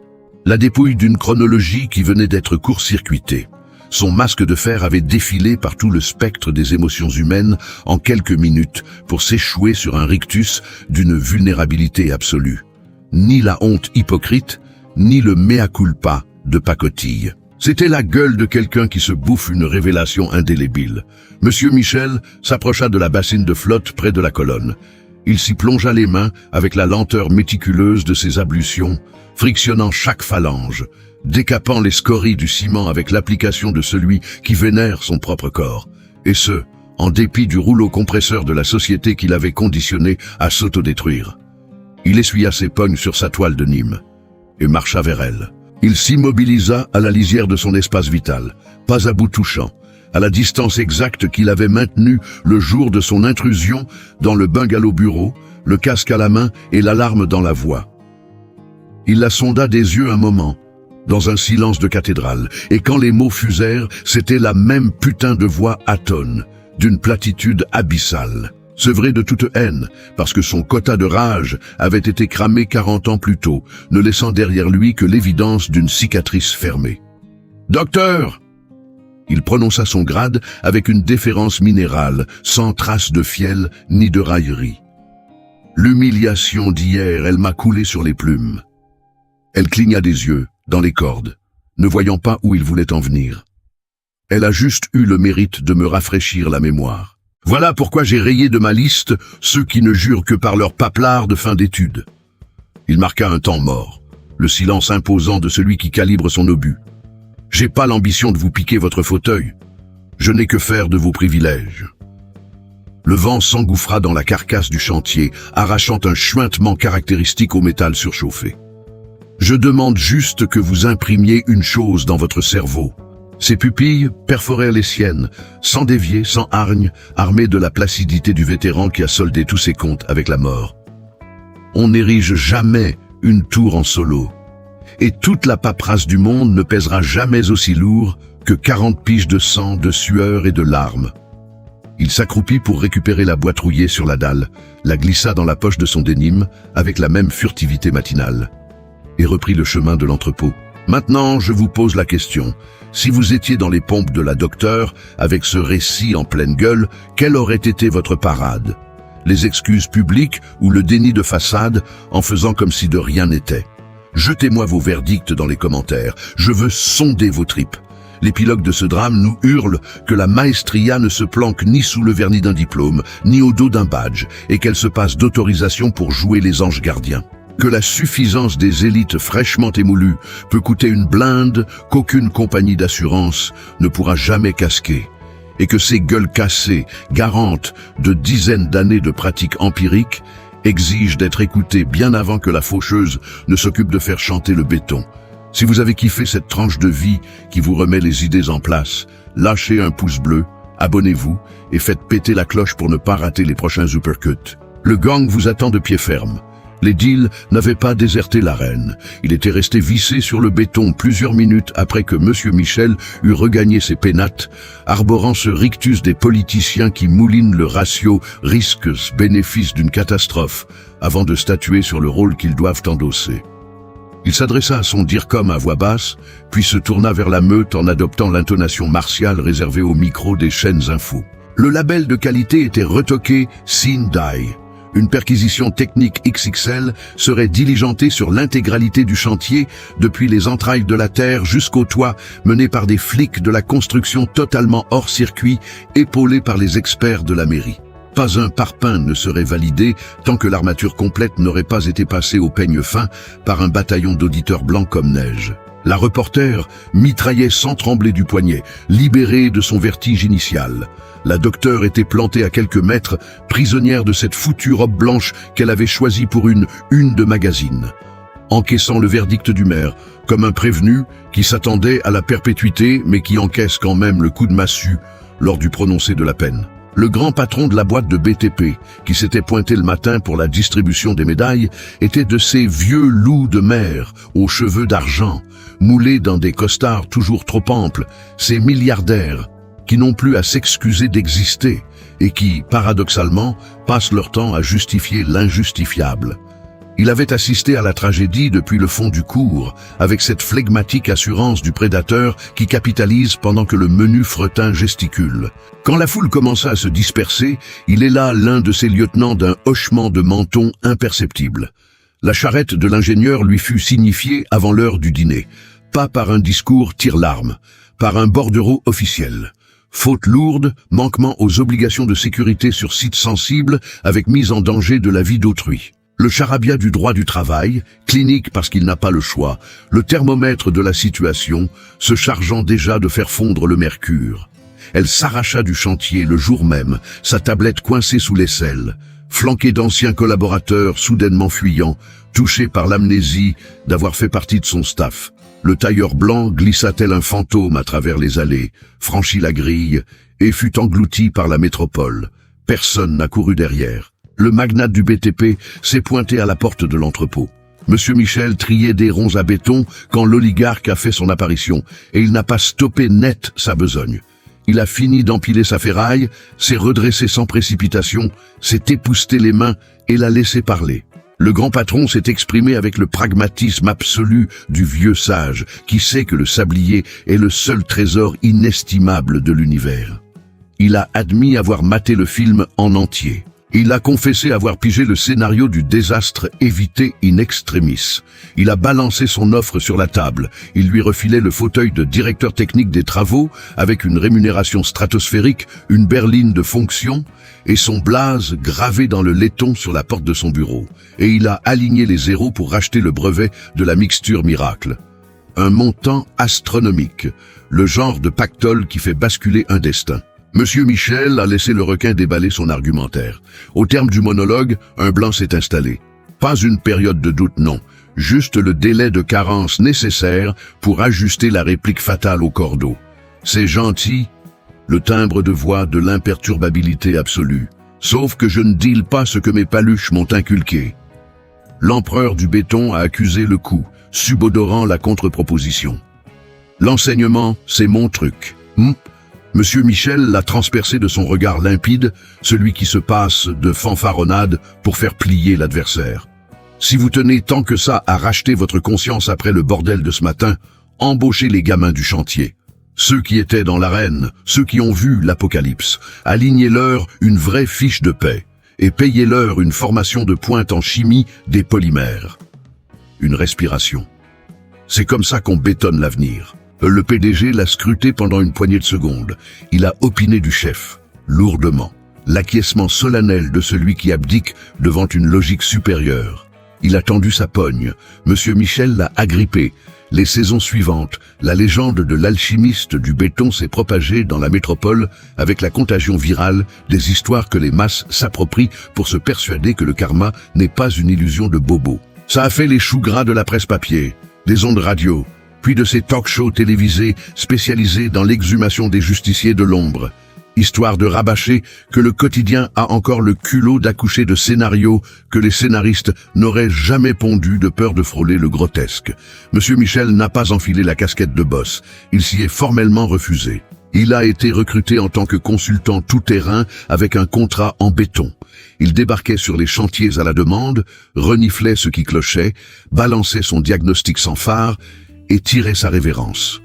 Speaker 1: La dépouille d'une chronologie qui venait d'être court-circuitée. Son masque de fer avait défilé par tout le spectre des émotions humaines en quelques minutes pour s'échouer sur un rictus d'une vulnérabilité absolue. Ni la honte hypocrite, ni le mea culpa de pacotille. C'était la gueule de quelqu'un qui se bouffe une révélation indélébile. Monsieur Michel s'approcha de la bassine de flotte près de la colonne. Il s'y plongea les mains avec la lenteur méticuleuse de ses ablutions, frictionnant chaque phalange, décapant les scories du ciment avec l'application de celui qui vénère son propre corps. Et ce, en dépit du rouleau compresseur de la société qu'il avait conditionné à s'autodétruire. Il essuya ses pognes sur sa toile de Nîmes et marcha vers elle. Il s'immobilisa à la lisière de son espace vital, pas à bout touchant, à la distance exacte qu'il avait maintenue le jour de son intrusion dans le bungalow bureau, le casque à la main et l'alarme dans la voix. Il la sonda des yeux un moment, dans un silence de cathédrale, et quand les mots fusèrent, c'était la même putain de voix atone, d'une platitude abyssale. Sevré de toute haine, parce que son quota de rage avait été cramé 40 ans plus tôt, ne laissant derrière lui que l'évidence d'une cicatrice fermée. « Docteur !» Il prononça son grade avec une déférence minérale, sans trace de fiel ni de raillerie. L'humiliation d'hier, elle m'a coulé sur les plumes. Elle cligna des yeux, dans les cordes, ne voyant pas où il voulait en venir. Elle a juste eu le mérite de me rafraîchir la mémoire. Voilà pourquoi j'ai rayé de ma liste ceux qui ne jurent que par leur paplard de fin d'études. Il marqua un temps mort, le silence imposant de celui qui calibre son obus. J'ai pas l'ambition de vous piquer votre fauteuil. Je n'ai que faire de vos privilèges. Le vent s'engouffra dans la carcasse du chantier, arrachant un chuintement caractéristique au métal surchauffé. Je demande juste que vous imprimiez une chose dans votre cerveau. Ses pupilles perforèrent les siennes, sans dévier, sans hargne, armées de la placidité du vétéran qui a soldé tous ses comptes avec la mort. On n'érige jamais une tour en solo. Et toute la paperasse du monde ne pèsera jamais aussi lourd que 40 piges de sang, de sueur et de larmes. Il s'accroupit pour récupérer la boîte rouillée sur la dalle, la glissa dans la poche de son dénime avec la même furtivité matinale, et reprit le chemin de l'entrepôt. Maintenant, je vous pose la question. Si vous étiez dans les pompes de la docteure, avec ce récit en pleine gueule, quelle aurait été votre parade? Les excuses publiques ou le déni de façade en faisant comme si de rien n'était? Jetez-moi vos verdicts dans les commentaires. Je veux sonder vos tripes. L'épilogue de ce drame nous hurle que la maestria ne se planque ni sous le vernis d'un diplôme, ni au dos d'un badge, et qu'elle se passe d'autorisation pour jouer les anges gardiens. Que la suffisance des élites fraîchement émolues peut coûter une blinde qu'aucune compagnie d'assurance ne pourra jamais casquer, et que ces gueules cassées, garantes de dizaines d'années de pratiques empiriques, exigent d'être écoutées bien avant que la faucheuse ne s'occupe de faire chanter le béton. Si vous avez kiffé cette tranche de vie qui vous remet les idées en place, lâchez un pouce bleu, abonnez-vous et faites péter la cloche pour ne pas rater les prochains uppercuts. Le gang vous attend de pied ferme. Les deals n'avaient pas déserté l'arène. Il était resté vissé sur le béton plusieurs minutes après que M. Michel eut regagné ses pénates, arborant ce rictus des politiciens qui moulinent le ratio risques-bénéfices d'une catastrophe avant de statuer sur le rôle qu'ils doivent endosser. Il s'adressa à son DIRCOM à voix basse, puis se tourna vers la meute en adoptant l'intonation martiale réservée au micro des chaînes info. Le label de qualité était retoqué Sindai. Une perquisition technique XXL serait diligentée sur l'intégralité du chantier, depuis les entrailles de la terre jusqu'au toit, menée par des flics de la construction totalement hors circuit, épaulés par les experts de la mairie. Pas un parpaing ne serait validé tant que l'armature complète n'aurait pas été passée au peigne fin par un bataillon d'auditeurs blancs comme neige. La reporter mitraillait sans trembler du poignet, libérée de son vertige initial. La docteure était plantée à quelques mètres, prisonnière de cette foutue robe blanche qu'elle avait choisie pour une de magazine. Encaissant le verdict du maire, comme un prévenu qui s'attendait à la perpétuité mais qui encaisse quand même le coup de massue lors du prononcé de la peine. Le grand patron de la boîte de BTP, qui s'était pointé le matin pour la distribution des médailles, était de ces vieux loups de mer aux cheveux d'argent, moulés dans des costards toujours trop amples, ces milliardaires qui n'ont plus à s'excuser d'exister et qui, paradoxalement, passent leur temps à justifier l'injustifiable. Il avait assisté à la tragédie depuis le fond du cours, avec cette flegmatique assurance du prédateur qui capitalise pendant que le menu fretin gesticule. Quand la foule commença à se disperser, il héla l'un de ses lieutenants d'un hochement de menton imperceptible. La charrette de l'ingénieur lui fut signifiée avant l'heure du dîner, pas par un discours tire-larme, par un bordereau officiel. Faute lourde, manquement aux obligations de sécurité sur site sensible avec mise en danger de la vie d'autrui. Le charabia du droit du travail, clinique parce qu'il n'a pas le choix, le thermomètre de la situation, se chargeant déjà de faire fondre le mercure. Elle s'arracha du chantier le jour même, sa tablette coincée sous l'aisselle, flanquée d'anciens collaborateurs soudainement fuyants, touchés par l'amnésie d'avoir fait partie de son staff. Le tailleur blanc glissa tel un fantôme à travers les allées, franchit la grille et fut englouti par la métropole. Personne n'a couru derrière. Le magnate du BTP s'est pointé à la porte de l'entrepôt. Monsieur Michel triait des ronds à béton quand l'oligarque a fait son apparition, et il n'a pas stoppé net sa besogne. Il a fini d'empiler sa ferraille, s'est redressé sans précipitation, s'est épousseté les mains et l'a laissé parler. Le grand patron s'est exprimé avec le pragmatisme absolu du vieux sage, qui sait que le sablier est le seul trésor inestimable de l'univers. Il a admis avoir maté le film en entier. Il a confessé avoir pigé le scénario du désastre évité in extremis. Il a balancé son offre sur la table. Il lui refilait le fauteuil de directeur technique des travaux avec une rémunération stratosphérique, une berline de fonction et son blaze gravé dans le laiton sur la porte de son bureau. Et il a aligné les zéros pour racheter le brevet de la mixture miracle. Un montant astronomique, le genre de pactole qui fait basculer un destin. Monsieur Michel a laissé le requin déballer son argumentaire. Au terme du monologue, un blanc s'est installé. Pas une période de doute, non. Juste le délai de carence nécessaire pour ajuster la réplique fatale au cordeau. C'est gentil, le timbre de voix de l'imperturbabilité absolue. Sauf que je ne deal pas ce que mes paluches m'ont inculqué. L'empereur du béton a accusé le coup, subodorant la contre-proposition. L'enseignement, c'est mon truc. Monsieur Michel l'a transpercé de son regard limpide, celui qui se passe de fanfaronnade pour faire plier l'adversaire. Si vous tenez tant que ça à racheter votre conscience après le bordel de ce matin, embauchez les gamins du chantier. Ceux qui étaient dans l'arène, ceux qui ont vu l'apocalypse, alignez-leur une vraie fiche de paix et payez-leur une formation de pointe en chimie des polymères. Une respiration. C'est comme ça qu'on bétonne l'avenir. Le PDG l'a scruté pendant une poignée de secondes. Il a opiné du chef, lourdement. L'acquiescement solennel de celui qui abdique devant une logique supérieure. Il a tendu sa pogne. Monsieur Michel l'a agrippé. Les saisons suivantes, la légende de l'alchimiste du béton s'est propagée dans la métropole avec la contagion virale des histoires que les masses s'approprient pour se persuader que le karma n'est pas une illusion de bobo. Ça a fait les choux gras de la presse papier, des ondes radio, puis de ces talk-shows télévisés spécialisés dans l'exhumation des justiciers de l'ombre, histoire de rabâcher que le quotidien a encore le culot d'accoucher de scénarios que les scénaristes n'auraient jamais pondus de peur de frôler le grotesque. Monsieur Michel n'a pas enfilé la casquette de boss, il s'y est formellement refusé. Il a été recruté en tant que consultant tout-terrain avec un contrat en béton. Il débarquait sur les chantiers à la demande, reniflait ce qui clochait, balançait son diagnostic sans phare, et tirer sa révérence.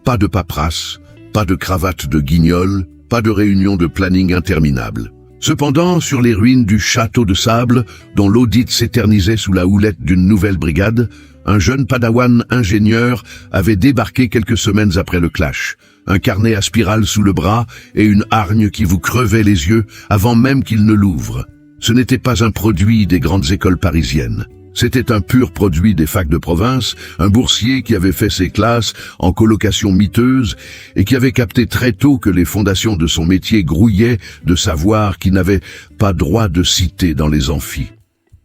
Speaker 1: Pas de paperasse, pas de cravate de guignol, pas de réunion de planning interminable. Cependant, sur les ruines du château de sable, dont l'audit s'éternisait sous la houlette d'une nouvelle brigade, un jeune padawan ingénieur avait débarqué quelques semaines après le clash, un carnet à spirale sous le bras et une hargne qui vous crevait les yeux avant même qu'il ne l'ouvre. Ce n'était pas un produit des grandes écoles parisiennes. C'était un pur produit des facs de province, un boursier qui avait fait ses classes en colocation miteuse et qui avait capté très tôt que les fondations de son métier grouillaient de savoirs qui n'avaient pas droit de citer dans les amphis.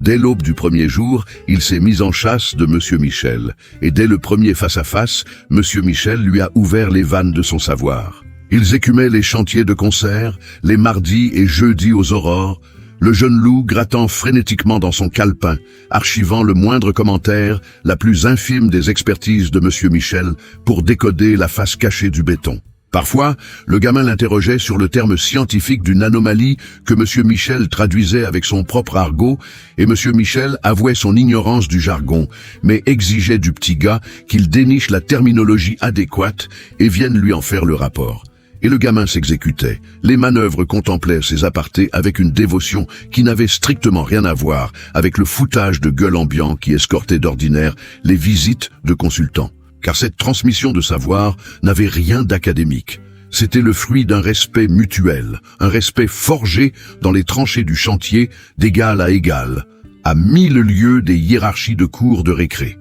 Speaker 1: Dès l'aube du premier jour, il s'est mis en chasse de Monsieur Michel, et dès le premier face-à-face, Monsieur Michel lui a ouvert les vannes de son savoir. Ils écumaient les chantiers de concert, les mardis et jeudis aux aurores, le jeune loup grattant frénétiquement dans son calepin, archivant le moindre commentaire, la plus infime des expertises de Monsieur Michel pour décoder la face cachée du béton. Parfois, le gamin l'interrogeait sur le terme scientifique d'une anomalie que Monsieur Michel traduisait avec son propre argot, et Monsieur Michel avouait son ignorance du jargon, mais exigeait du petit gars qu'il déniche la terminologie adéquate et vienne lui en faire le rapport. Et le gamin s'exécutait. Les manœuvres contemplaient ses apartés avec une dévotion qui n'avait strictement rien à voir avec le foutage de gueule ambiant qui escortait d'ordinaire les visites de consultants. Car cette transmission de savoir n'avait rien d'académique. C'était le fruit d'un respect mutuel, un respect forgé dans les tranchées du chantier d'égal à égal, à 1000 lieues des hiérarchies de cours de récré.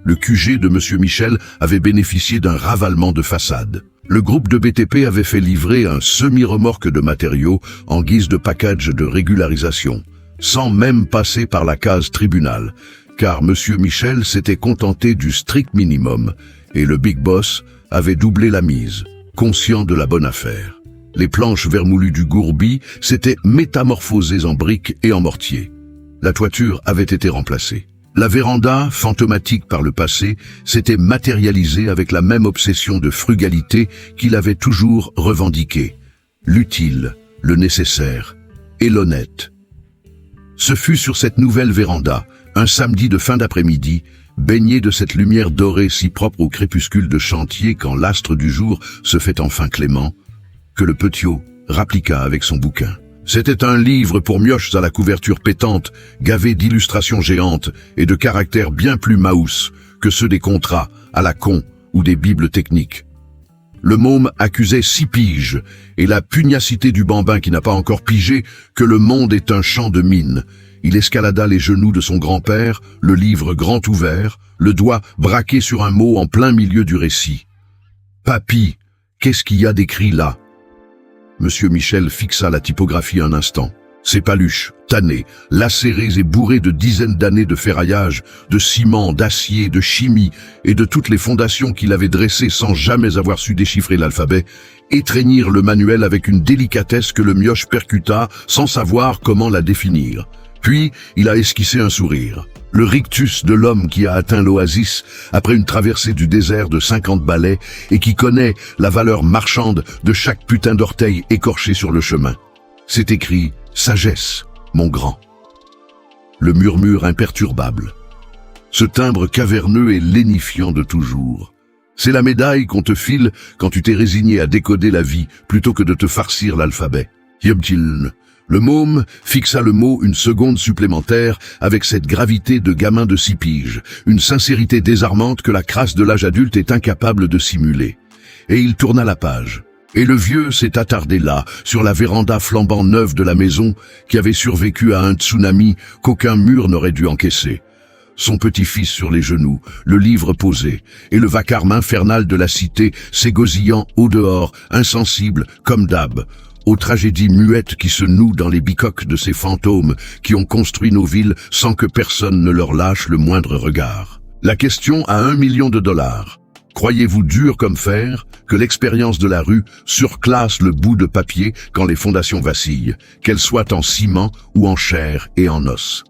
Speaker 1: Le QG de Monsieur Michel avait bénéficié d'un ravalement de façade. Le groupe de BTP avait fait livrer un semi-remorque de matériaux en guise de package de régularisation, sans même passer par la case tribunal, car Monsieur Michel s'était contenté du strict minimum, et le Big Boss avait doublé la mise, conscient de la bonne affaire. Les planches vermoulues du gourbi s'étaient métamorphosées en briques et en mortier. La toiture avait été remplacée. La véranda, fantomatique par le passé, s'était matérialisée avec la même obsession de frugalité qu'il avait toujours revendiquée. L'utile, le nécessaire et l'honnête. Ce fut sur cette nouvelle véranda, un samedi de fin d'après-midi, baigné de cette lumière dorée si propre au crépuscule de chantier quand l'astre du jour se fait enfin clément, que le petiot rappliqua avec son bouquin. C'était un livre pour mioches à la couverture pétante, gavé d'illustrations géantes et de caractères bien plus mouse que ceux des contrats à la con ou des bibles techniques. Le môme accusait 6 piges et la pugnacité du bambin qui n'a pas encore pigé que le monde est un champ de mines. Il escalada les genoux de son grand-père, le livre grand ouvert, le doigt braqué sur un mot en plein milieu du récit. « Papy, qu'est-ce qu'il y a d'écrit là ?» Monsieur Michel fixa la typographie un instant. Ces paluches, tannées, lacérées et bourrées de dizaines d'années de ferraillage, de ciment, d'acier, de chimie et de toutes les fondations qu'il avait dressées sans jamais avoir su déchiffrer l'alphabet, étreignirent le manuel avec une délicatesse que le mioche percuta sans savoir comment la définir. Puis, il a esquissé un sourire. Le rictus de l'homme qui a atteint l'oasis après une traversée du désert de 50 balais et qui connaît la valeur marchande de chaque putain d'orteil écorché sur le chemin. C'est écrit « Sagesse, mon grand ». Le murmure imperturbable. Ce timbre caverneux et lénifiant de toujours. C'est la médaille qu'on te file quand tu t'es résigné à décoder la vie plutôt que de te farcir l'alphabet. Yobtil. Le môme fixa le mot une seconde supplémentaire avec cette gravité de gamin de 6 piges, une sincérité désarmante que la crasse de l'âge adulte est incapable de simuler. Et il tourna la page. Et le vieux s'est attardé là, sur la véranda flambant neuve de la maison, qui avait survécu à un tsunami qu'aucun mur n'aurait dû encaisser. Son petit-fils sur les genoux, le livre posé, et le vacarme infernal de la cité s'égosillant au dehors, insensible, comme d'hab, aux tragédies muettes qui se nouent dans les bicoques de ces fantômes qui ont construit nos villes sans que personne ne leur lâche le moindre regard. La question à $1 million. Croyez-vous dur comme fer que l'expérience de la rue surclasse le bout de papier quand les fondations vacillent, qu'elles soient en ciment ou en chair et en os?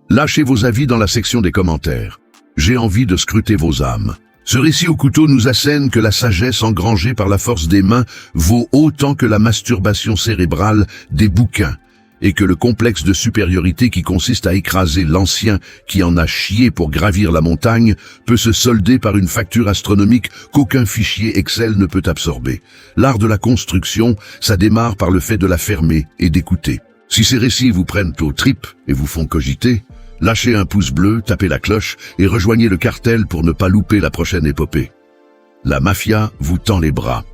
Speaker 1: Lâchez vos avis dans la section des commentaires. J'ai envie de scruter vos âmes. Ce récit au couteau nous assène que la sagesse engrangée par la force des mains vaut autant que la masturbation cérébrale des bouquins, et que le complexe de supériorité qui consiste à écraser l'ancien qui en a chié pour gravir la montagne peut se solder par une facture astronomique qu'aucun fichier Excel ne peut absorber. L'art de la construction, ça démarre par le fait de la fermer et d'écouter. Si ces récits vous prennent aux tripes et vous font cogiter, lâchez un pouce bleu, tapez la cloche et rejoignez le cartel pour ne pas louper la prochaine épopée. La mafia vous tend les bras.